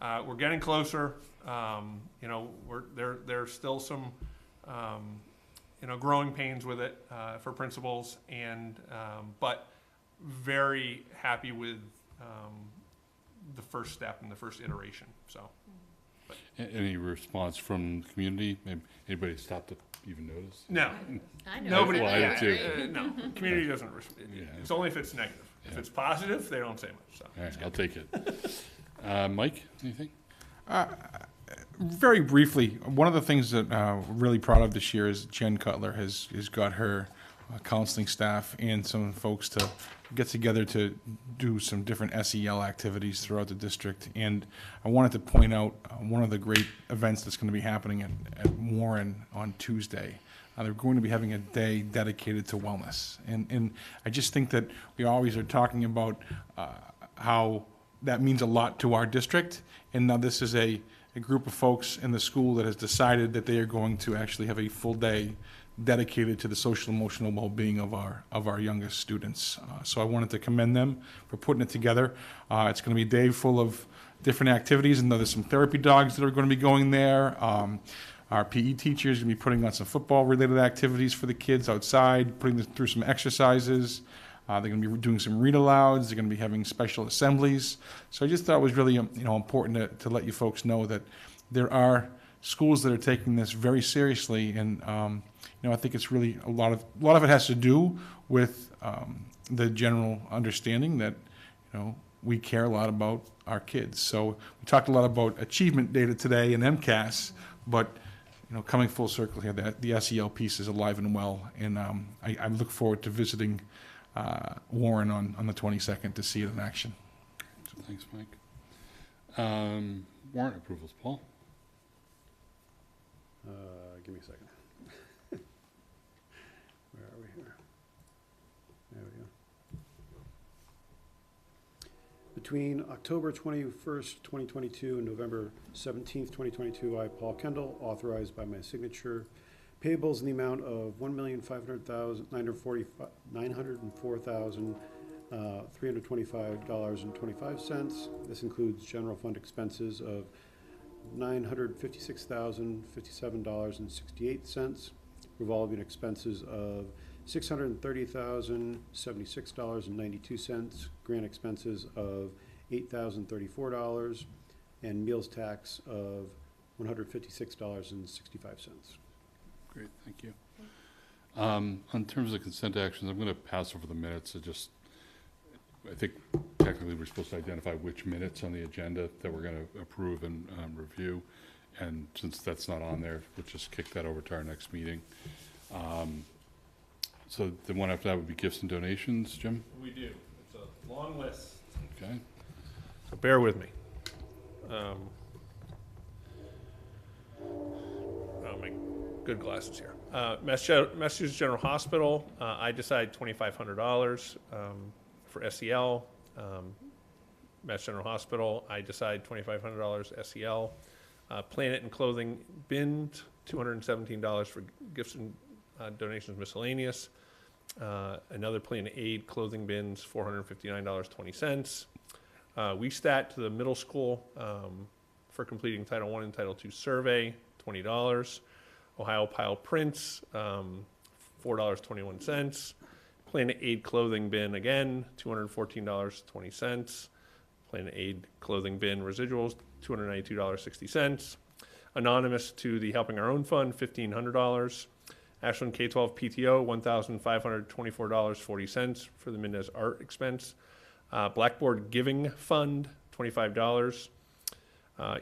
We're getting closer. There's still some, growing pains with it for principals, and but very happy with the first step and the first iteration. So. Any response from the community? Anybody stopped to even notice? No. I know. Nobody. Well, I Yeah, do too. no. Community doesn't. Yeah. It's only if it's negative. If Yeah. it's positive, they don't say much. So. All right, I'll take it. Mike, anything? Very briefly, one of the things that we're really proud of this year is Jen Cutler has got her counseling staff and some folks to get together to do some different SEL activities throughout the district. And I wanted to point out one of the great events that's going to be happening at Warren on Tuesday. They're going to be having a day dedicated to wellness. And I just think that we always are talking about how that means a lot to our district. And now this is a a group of folks in the school that has decided that they are going to actually have a full day dedicated to the social emotional well-being of our youngest students. So I wanted to commend them for putting it together. It's going to be a day full of different activities, and there's some therapy dogs that are going to be going there. Our PE teacher is going to be putting on some football-related activities for the kids outside, putting them through some exercises. They're going to be doing some read-alouds. They're going to be having special assemblies. So I just thought it was really important to let you folks know that there are schools that are taking this very seriously, and I think it's really a lot of it has to do with the general understanding that we care a lot about our kids. So we talked a lot about achievement data today and MCAS, but coming full circle here, the SEL piece is alive and well, and I look forward to visiting Warren on the 22nd to see it in action. Thanks, Mike. Warrant approvals, Paul? Give me a second. Where are we here? There we go. Between October 21st, 2022 and November 17th, 2022, I, Paul Kendall, authorized by my signature payables in the amount of $1,500,904,325.25. This includes general fund expenses of $956,057.68, revolving expenses of $630,076.92, grant expenses of $8,034, and meals tax of $156.65. Great, thank you. On terms of consent actions, I'm going to pass over the minutes. I think technically we're supposed to identify which minutes on the agenda that we're going to approve and review. And since that's not on there, we'll just kick that over to our next meeting. So the one after that would be gifts and donations, Jim? We do. It's a long list. Okay. So bear with me. My good glasses here. Massachusetts General Hospital, I decided $2,500 for SEL. Mass General Hospital, I decided $2,500 SEL. Planet and Clothing Bins, $217 for gifts and donations miscellaneous. Another Planet Aid Clothing Bins, $459.20. WeStat to the middle school for completing Title I and Title II survey, $20. Ohio Pile Prints, $4.21. Planet Aid Clothing Bin again, $214.20. Planet Aid Clothing Bin residuals, $292.60. Anonymous to the Helping Our Own Fund, $1,500. Ashland K-12 PTO, $1,524.40 for the Mendez art expense. Blackboard Giving Fund, $25.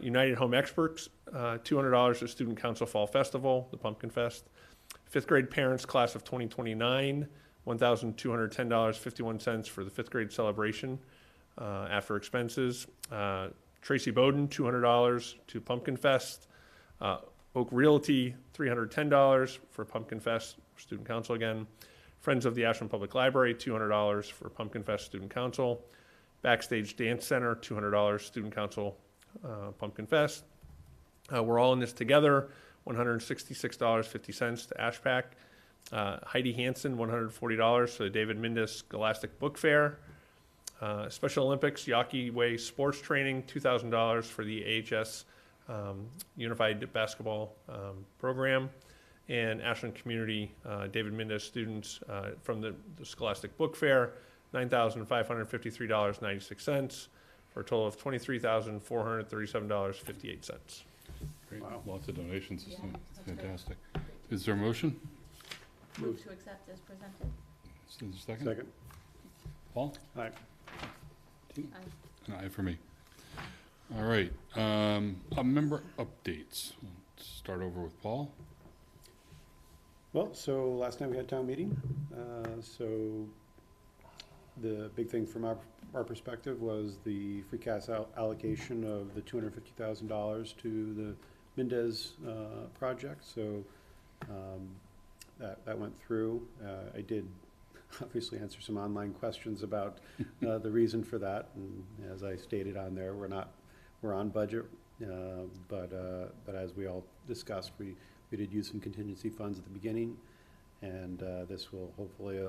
United Home Experts, $200 to Student Council Fall Festival, the Pumpkin Fest. Fifth grade parents, class of 2029, $1,210.51 for the fifth grade celebration after expenses. Tracy Bowden, $200 to Pumpkin Fest. Oak Realty, $310 for Pumpkin Fest, Student Council again. Friends of the Ashland Public Library, $200 for Pumpkin Fest, Student Council. Backstage Dance Center, $200, Student Council, Pumpkin Fest. We're all in this together, $166.50 to AshPack. Heidi Hansen, $140 for the David Mindus Scholastic Book Fair. Special Olympics, Yawkey Way Sports Training, $2,000 for the AHS Unified Basketball Program. And Ashland Community David Mindus students from the Scholastic Book Fair, $9,553.96 for a total of $23,437.58. Great. Wow. Lots of donations. Yeah. Fantastic. Is there a motion? Move to accept as presented. Is there a second? Second. Paul? Aye. An aye for me. All right. Member updates. Let's start over with Paul. Well, so last time we had town meeting, so the big thing from our perspective was the free cash allocation of the $250,000 to the Mendez project. So that went through. I did obviously answer some online questions about the reason for that, and as I stated on there, we're on budget But as we all discussed, we did use some contingency funds at the beginning, and this will hopefully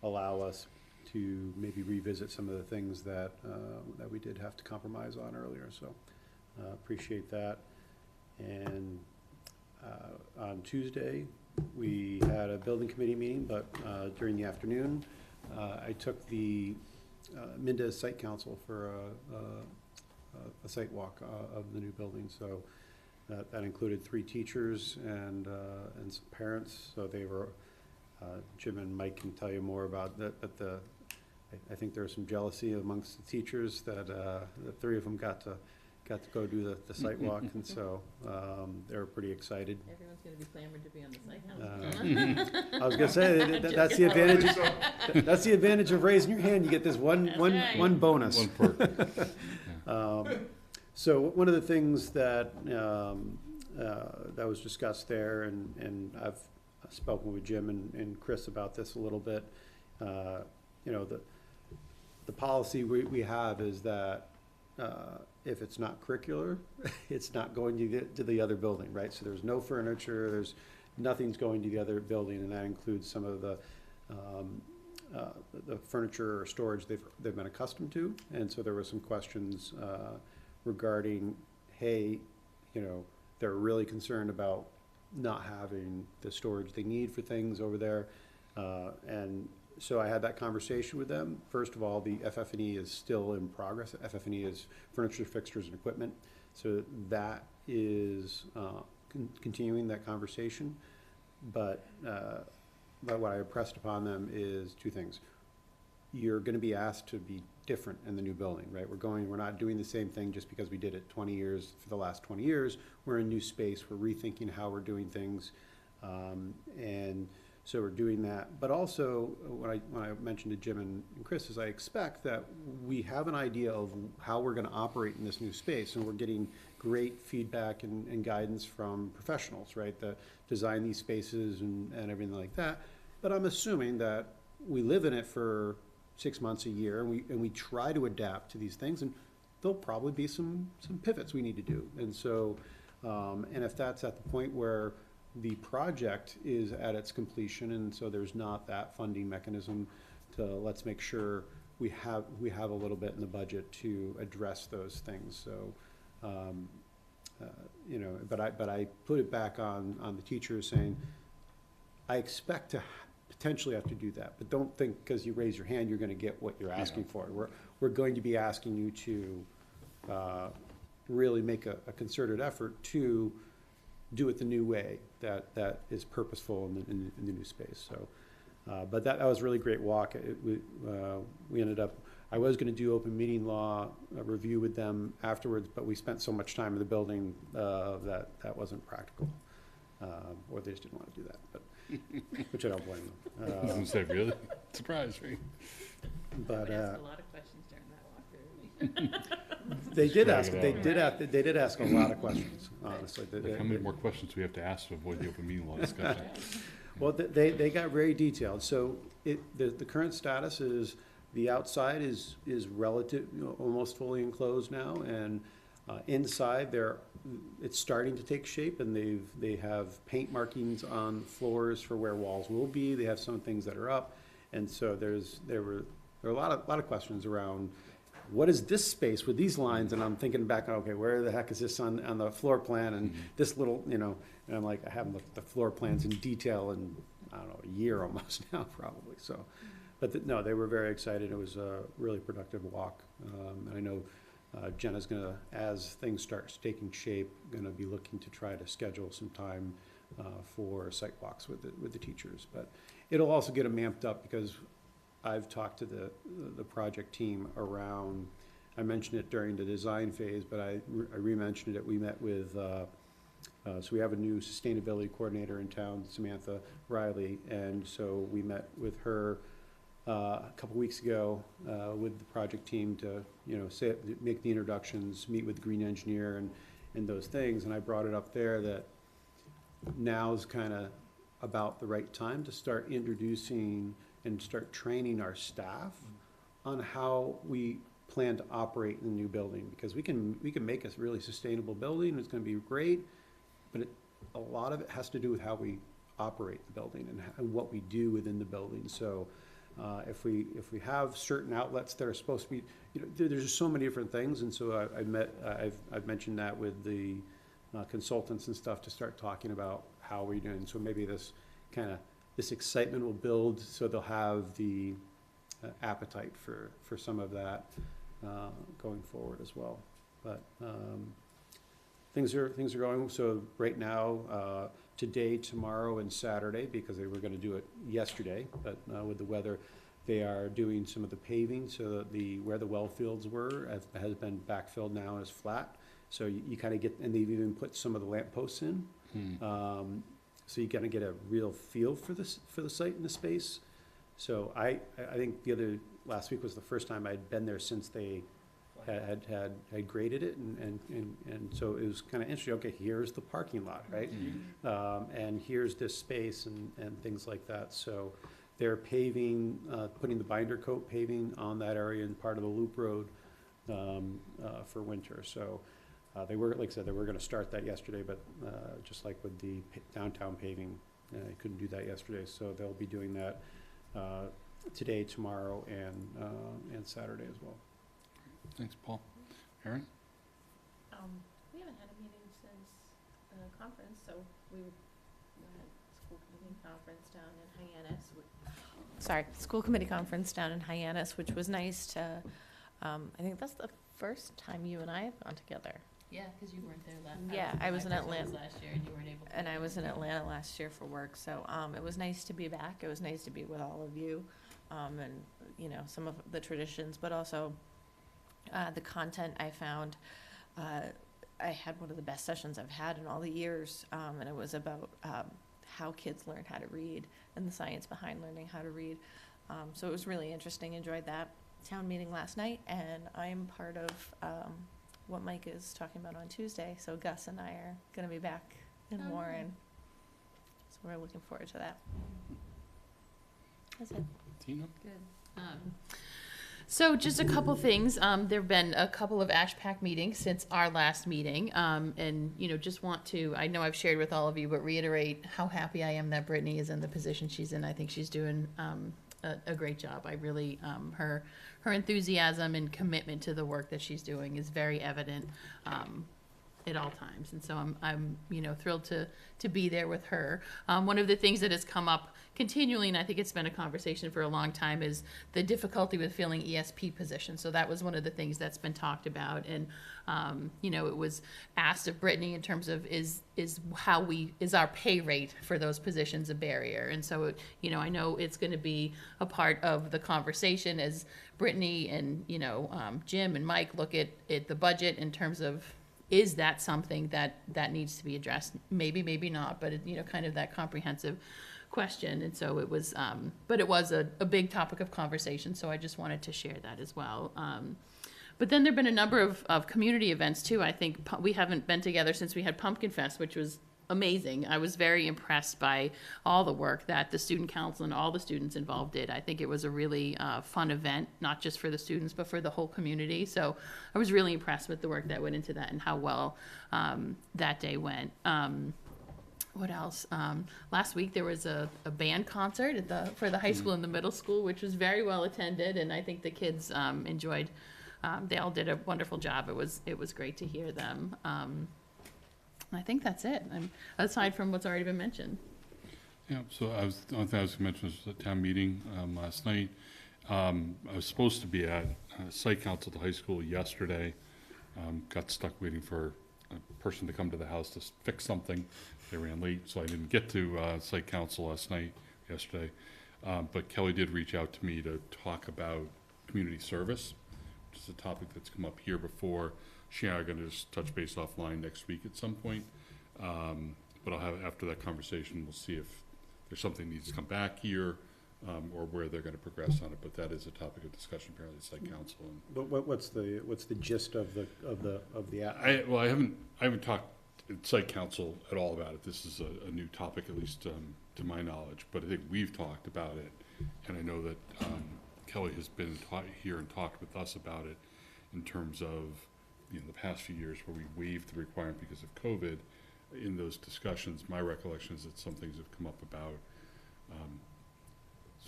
allow us to maybe revisit some of the things that we did have to compromise on earlier, so appreciate that. And on Tuesday, we had a building committee meeting, but during the afternoon, I took the Mendez Site Council for a site walk of the new building. So that included 3 teachers and some parents. So they were, Jim and Mike can tell you more about that, but I think there was some jealousy amongst the teachers that the 3 of them got to go do the site walk, and so they were pretty excited. Everyone's gonna be clamored to be on the site council. I was gonna say that's the advantage. That's the advantage of raising your hand. You get this one bonus. One perk. So one of the things that that was discussed there, and I've spoken with Jim and Chris about this a little bit. You know, the policy we have is that if it's not curricular, it's not going to the other building, right? So there's no furniture, nothing's going to the other building, and that includes some of the furniture or storage they've been accustomed to. And so there were some questions regarding, hey, you know, they're really concerned about not having the storage they need for things over there. And so I had that conversation with them. First of all, the FF&E is still in progress. FF&E is furniture, fixtures, and equipment. So that is continuing that conversation. But what I impressed upon them is 2 things. You're going to be asked to be different in the new building, right? We're not doing the same thing just because we did it 20 years, for the last 20 years. We're in a new space. We're rethinking how we're doing things. And so we're doing that. But also, when I mentioned to Jim and Chris, is I expect that we have an idea of how we're going to operate in this new space, and we're getting great feedback and guidance from professionals, right, that design these spaces and everything like that. But I'm assuming that we live in it for 6 months, a year, and we try to adapt to these things, and there'll probably be some pivots we need to do. And so, and if that's at the point where the project is at its completion, and so there's not that funding mechanism to, let's make sure we have a little bit in the budget to address those things. So, you know, but I put it back on the teachers, saying, I expect to potentially have to do that, but don't think because you raise your hand you're going to get what you're asking for. We're going to be asking you to really make a concerted effort to do it the new way that is purposeful in the new space. So, but that was a really great walk. We ended up, I was going to do open meeting law review with them afterwards, but we spent so much time in the building that wasn't practical, or they just didn't want to do that. But which I don't blame them. I was gonna say, really? Surprise, right? But I asked a lot of questions during that walkthrough. they did ask a lot of questions, honestly. Like, how many more questions do we have to ask to avoid the open meeting law discussion? Well, they got very detailed. So the current status is the outside is relative, you know, almost fully enclosed now, and inside it's starting to take shape, and they have paint markings on floors for where walls will be. They have some things that are up, and so there were a lot of questions around what is this space with these lines, and I'm thinking back, okay, where the heck is this on the floor plan, and this little, you know, and I'm like, I haven't looked at the floor plans in detail in, I don't know, a year almost now, probably. So, but no, they were very excited. It was a really productive walk, and I know Jenna's gonna, as things start taking shape, gonna be looking to try to schedule some time for site walks with the teachers. But it'll also get them amped up, because I've talked to the project team around, I mentioned it during the design phase, but I re-mentioned it. We met with, so we have a new sustainability coordinator in town, Samantha Riley, and so we met with her a couple weeks ago with the project team to, you know, make the introductions, meet with the green engineer and those things. And I brought it up there that now's kind of about the right time to start introducing and start training our staff on how we plan to operate in the new building, because we can make a really sustainable building, it's gonna be great, but a lot of it has to do with how we operate the building and what we do within the building. So if we have certain outlets that are supposed to be, there's just so many different things, and so I've mentioned that with the consultants and stuff to start talking about how we're doing. So maybe this excitement will build, so they'll have the appetite for some of that going forward as well. But things are going. So right now, today, tomorrow, and Saturday, because they were going to do it yesterday, but with the weather, they are doing some of the paving. So that where the well fields were has been backfilled now and is flat. So you kind of get, and they've even put some of the lamp posts in. So you kind of get a real feel for the site and the space. So I think last week was the first time I'd been there since they had graded it, and so it was kind of interesting. Okay, here's the parking lot, right? And here's this space and things like that. So they're paving, putting the binder coat paving on that area and part of the loop road for winter. So they were, like I said, they were going to start that yesterday, but just like with the downtown paving, they couldn't do that yesterday. So they'll be doing that today, tomorrow, and Saturday as well. Thanks, Paul. Erin? We haven't had a meeting since the conference, so we had school committee conference down in Hyannis. School committee conference down in Hyannis, which was nice to, I think that's the first time you and I have gone together. Yeah, because you weren't there last. Yeah, I was in Atlanta last year, and you weren't able to. And I was in Atlanta last year for work, so it was nice to be back. It was nice to be with all of you, and some of the traditions, but also the content I found. I had one of the best sessions I've had in all the years, and it was about how kids learn how to read and the science behind learning how to read. So it was really interesting. Enjoyed that town meeting last night, and I'm part of what Mike is talking about on Tuesday. So Gus and I are going to be back in Warren. So we're looking forward to that. That's it. Tina? Good. So just a couple things. There have been a couple of AshPAC meetings since our last meeting. And, just want to, I know I've shared with all of you, but reiterate how happy I am that Brittany is in the position she's in. I think she's doing a great job. I really, her enthusiasm and commitment to the work that she's doing is very evident at all times. And so I'm thrilled to be there with her. One of the things that has come up continually, and I think it's been a conversation for a long time, is the difficulty with filling ESP positions. So that was one of the things that's been talked about. And, it was asked of Brittany in terms of is our pay rate for those positions a barrier? And so, I know it's going to be a part of the conversation as Brittany and, Jim and Mike look at the budget in terms of, is that something that needs to be addressed? Maybe, maybe not, but kind of that comprehensive question. And so it was, but it was a big topic of conversation. So I just wanted to share that as well. But then there've been a number of community events too. I think we haven't been together since we had Pumpkin Fest, which was amazing. I was very impressed by all the work that the student council and all the students involved did. I think it was a really fun event, not just for the students, but for the whole community. So I was really impressed with the work that went into that and how well that day went. What else? Last week there was a band concert for the high school and the middle school, which was very well attended, and I think the kids enjoyed. They all did a wonderful job. It was great to hear them. I think that's it. Aside from what's already been mentioned. Yeah. So the only thing I was going to mention was the town meeting last night. I was supposed to be at site council at the high school yesterday. Got stuck waiting for a person to come to the house to fix something. They ran late, so I didn't get to site council yesterday. But Kelly did reach out to me to talk about community service, which is a topic that's come up here before. She and I are going to just touch base offline next week at some point. But I'll have, after that conversation, we'll see if there's something that needs to come back here or where they're going to progress on it. But that is a topic of discussion apparently at site council. And What's the gist of the I haven't talked at site council at all about it. This is a new topic, at least to my knowledge. But I think we've talked about it, and I know that Kelly has been here and talked with us about it. in terms of, the past few years where we waived the requirement because of COVID. In those discussions, my recollection is that some things have come up about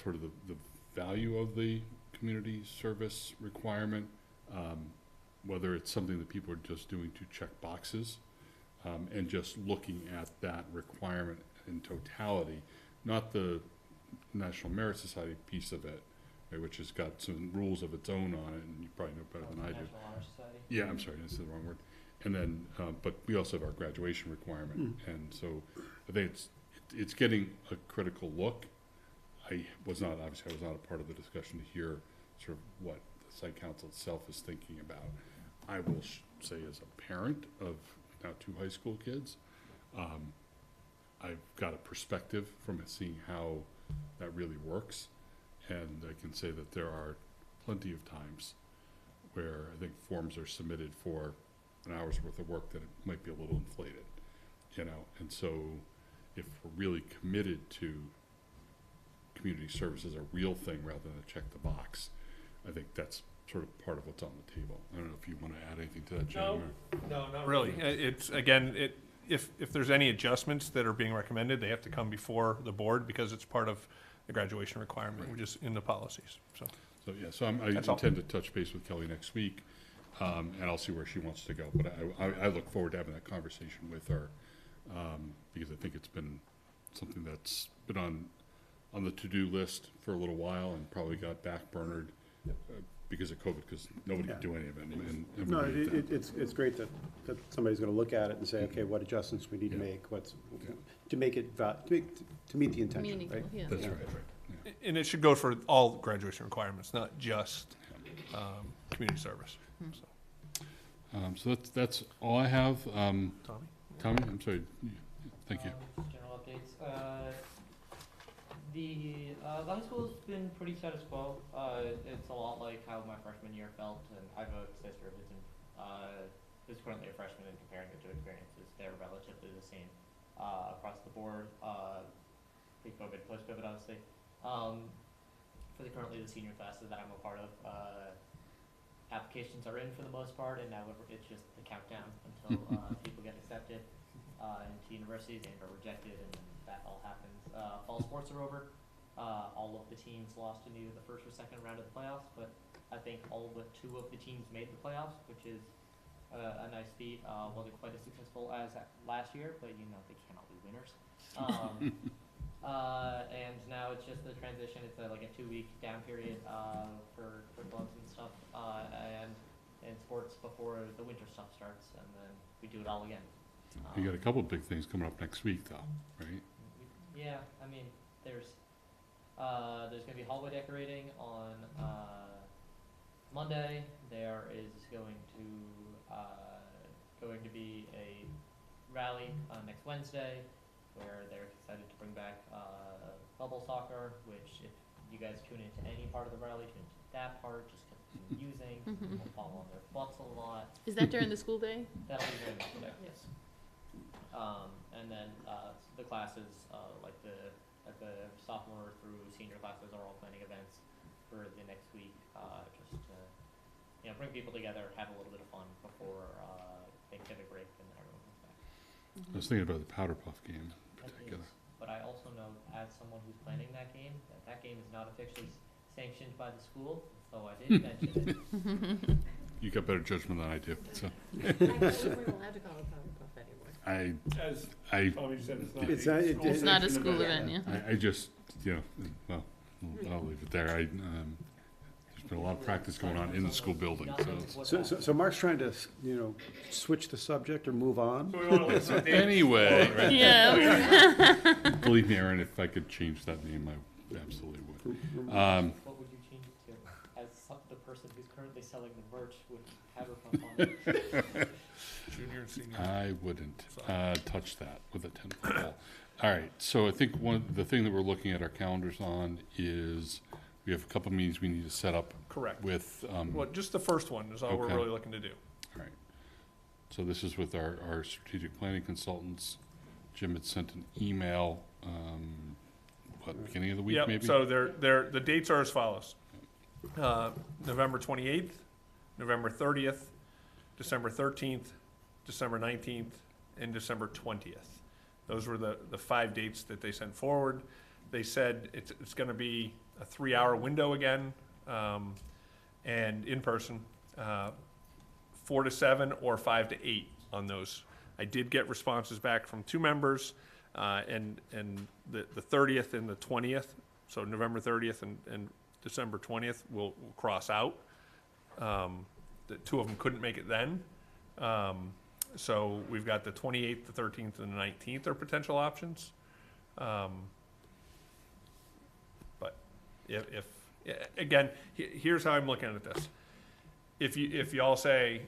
sort of the value of the community service requirement, whether it's something that people are just doing to check boxes, and just looking at that requirement in totality, not the National Merit Society piece of it, right, which has got some rules of its own on it, and you probably know better than I do. National Honor Society? Yeah, I'm sorry, that's the wrong word. And then, but we also have our graduation requirement, and so I think it's getting a critical look. Obviously I was not a part of the discussion to hear sort of what the site council itself is thinking about. I will say as a parent of now 2 high school kids, I've got a perspective from seeing how that really works, and I can say that there are plenty of times where I think forms are submitted for an hour's worth of work that it might be a little inflated, and so if we're really committed to community service as a real thing rather than a check the box, I think that's sort of part of what's on the table. I don't know if you want to add anything to that, Jim? No, no, not really. It's, again, if there's any adjustments that are being recommended, they have to come before the board because it's part of the graduation requirement, which is in the policies, so. So, yeah, so I That's all. intend to touch base with Kelly next week, and I'll see where she wants to go. But I look forward to having that conversation with her, because I think it's been something that's been on the to-do list for a little while and probably got backburnered because of COVID, because nobody could do any of it. And No, everybody did that. it's great that somebody's gonna look at it and say, okay, what adjustments we need to make, to make it, to meet the intention, Meaningful, right? yeah. That's right. And it should go for all graduation requirements, not just community service. So that's all I have. Tommy? Tommy, I'm sorry. Thank you. General updates. The high school's been pretty status quo. It's a lot like how my freshman year felt, and I have a sister who's currently a freshman, and comparing the two experiences, they're relatively the same across the board. Pre-COVID, post-COVID, obviously. For currently the senior classes that I'm a part of, applications are in for the most part, and now it's just the countdown until people get accepted into universities and are rejected, and that all happens. Fall sports are over. All of the teams lost in either the first or second round of the playoffs, but I think all but 2 of the teams made the playoffs, which is a nice feat. Wasn't quite as successful as last year, but they cannot be winners. And now it's just the transition. It's like a 2-week down period for clubs and stuff, and sports before the winter stuff starts, and then we do it all again. You got a couple of big things coming up next week, though, right? Yeah, I mean, there's going to be hallway decorating on Monday. There is going to be a rally next Wednesday, where they're excited to bring back bubble soccer, which if you guys tune into any part of the rally, tune into that part, just because it's amusing. People fall on their butts a lot. Is that during the school day? That'll be very much there, yes. And then the classes, like the sophomore through senior classes, are all planning events for the next week, just to bring people together, have a little bit of fun before Thanksgiving break, and then everyone comes back. I was thinking about the Powder Puff game in particular. But I also know, as someone who's planning that game game is not officially sanctioned by the school, so I did mention it. You got better judgment than I do, so. I believe we won't have to call it Powder Puff anymore. I Tommy said It's not a school event, yeah. I just, well, I'll leave it there. There's been a lot of practice going on in the school building, so. So Mark's trying to, switch the subject or move on? Anyway, right? Yeah. Believe me, Aaron, if I could change that name, I absolutely would. What would you change it to? As the person who's currently selling the merch would have her pump on it. Junior and senior. I wouldn't touch that with a 10-foot pole. All right, so I think the thing that we're looking at our calendars on is we have a couple meetings we need to set up. Correct. With. Well, just the first one is all we're really looking to do. All right. So this is with our strategic planning consultants. Jim had sent an email, beginning of the week maybe? So the dates are as follows. November 28th, November 30th, December 13th, December 19th, and December 20th. Those were the 5 dates that they sent forward. They said it's going to be a 3-hour window again, and in person, 4 to 7 or 5 to 8 on those. I did get responses back from 2 members, and the 30th and the 20th, so November 30th and December 20th will cross out. The 2 of them couldn't make it then. So we've got the 28th, the 13th, and the 19th are potential options. But again, here's how I'm looking at this. If y'all say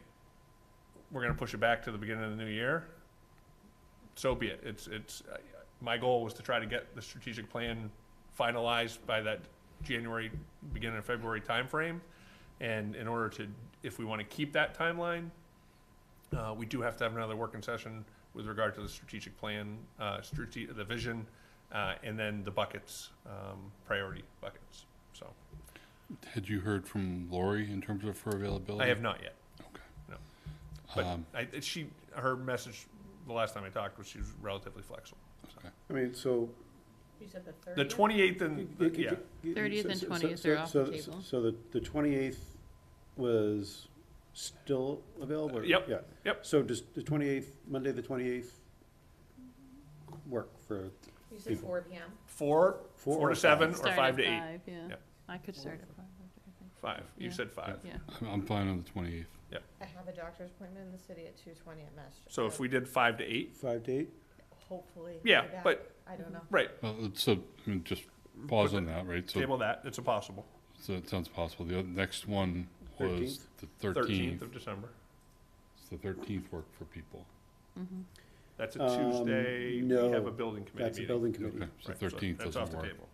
we're going to push it back to the beginning of the new year, so be it. It's my goal was to try to get the strategic plan finalized by that January, beginning of February timeframe. And in order to, if we want to keep that timeline, we do have to have another working session with regard to the strategic plan, the vision, and then the buckets, priority buckets. So, Had you heard from Lori in terms of her availability? I have not yet. Okay. No. But her message the last time I talked was she was relatively flexible. Okay. I mean, so. You said the 30th? The 28th and, yeah. 30th and 20th are off the table. So the 28th was still available? Yep, Yeah. yep. So does the 28th, Monday the 28th work for You said people? 4 PM? 4 4 to 7, or Start 5 at to 8. 5, yeah. Yep. I could start at 5. 5. You Yeah. said 5. Yeah. I'm fine on the 28th. I have a doctor's appointment in the city at 2:20 at Mass. So if we did 5 to 8, 5 to 8? Hopefully. Yeah, by that, but- I don't know. right, Well, so, I mean, just pause on that, right? So, table that, it's a possible. so it sounds possible. The next one was 13th? the 13th 13th. of December. Does the 13th work for people? That's a Tuesday, we no, have a building committee That's a meeting. building committee. Okay, so Right, 13th that's off doesn't the work. table.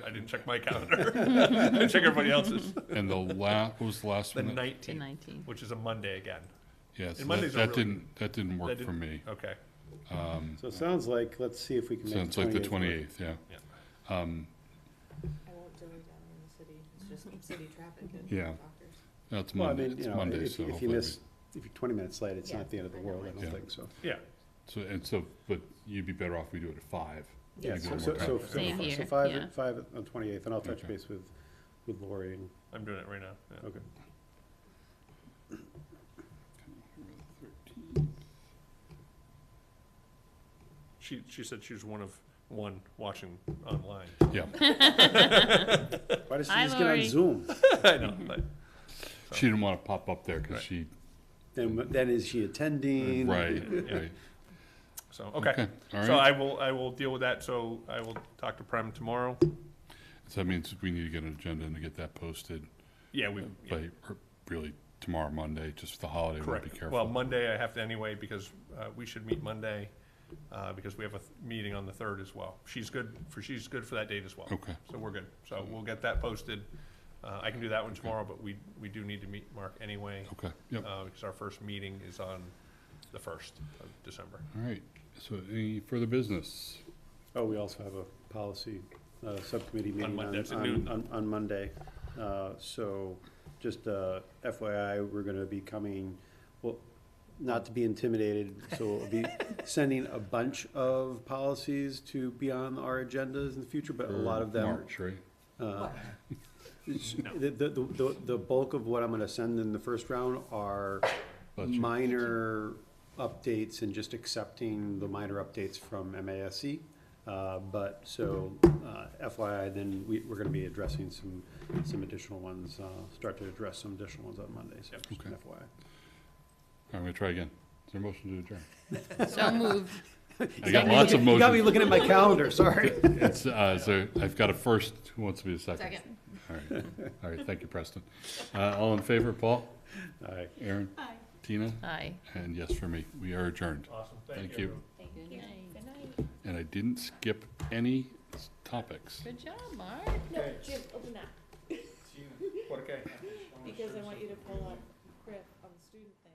I didn't check my calendar. I didn't check everybody else's. And what was the last The one? To 19th, 19. which is a Monday again. Yeah, so Mondays are that really- didn't work that for didn't- me. Okay, So it sounds like, let's see if we can So make it's the like the 28th. 28th, yeah. Yeah. I won't do it down in the city. It's just city traffic and Yeah. doctors. No, it's Well, I Monday, mean, it's you know, Monday, if so you hopefully. miss, if you're 20 minutes late, it's Yeah, not the end of the I know, world, I I don't know. think, so. yeah. But you'd be better off if we do it at 5. Yeah, Give you so, a so, little so, more time. Same so here, 5, yeah. 5 on 28th, and I'll touch Okay. base with Lori and, I'm doing it right now. Yeah. okay. She said she was one watching online. Yeah, Why does she Hi, just get on Lori. Zoom? I know, but she didn't want to pop up there because Right. she, Then is she attending? right, Yeah. right. so okay. All So right. I will deal with that. So I will talk to Prem tomorrow. So that means we need to get an agenda and to get that posted Yeah, we by, really, tomorrow, Monday, just for the holiday, we'll be correct. careful. Well, Monday I have to anyway because we should meet Monday because we have a meeting on the 3rd as well. She's good for that date as well. Okay, So we're good. So we'll get that posted. I can do that one tomorrow, but we do need to meet Mark anyway okay, yep. because our first meeting is on the 1st of December. All right, so any further business? Oh, we also have a policy, subcommittee meeting Monday, that's at noon. on Monday. So just, FYI, we're gonna be coming, well, not to be intimidated, so we'll be sending a bunch of policies to be on our agendas in the future, but a lot of them. March, right? The bulk of what I'm gonna send in the first round are Budget. minor updates and just accepting the minor updates from MASC. But so, FYI, then we're gonna be addressing some additional ones, start to address some additional ones on Mondays, just Okay. an FYI. I'm gonna try again. Is there a motion to adjourn? So moved. I got lots of You got me motions. looking at my calendar, sorry. It's, so I've got a first, who wants to be the second? Second. All right, thank you, Preston. All in favor, Paul? All right. Aaron? Tina? Aye. And yes for me, we are adjourned. Awesome. Thank you. Good night. Good night. And I didn't skip any topics. Good job, Mark. No, Jim, open that. Because I want you to pull up Griff on the student thing.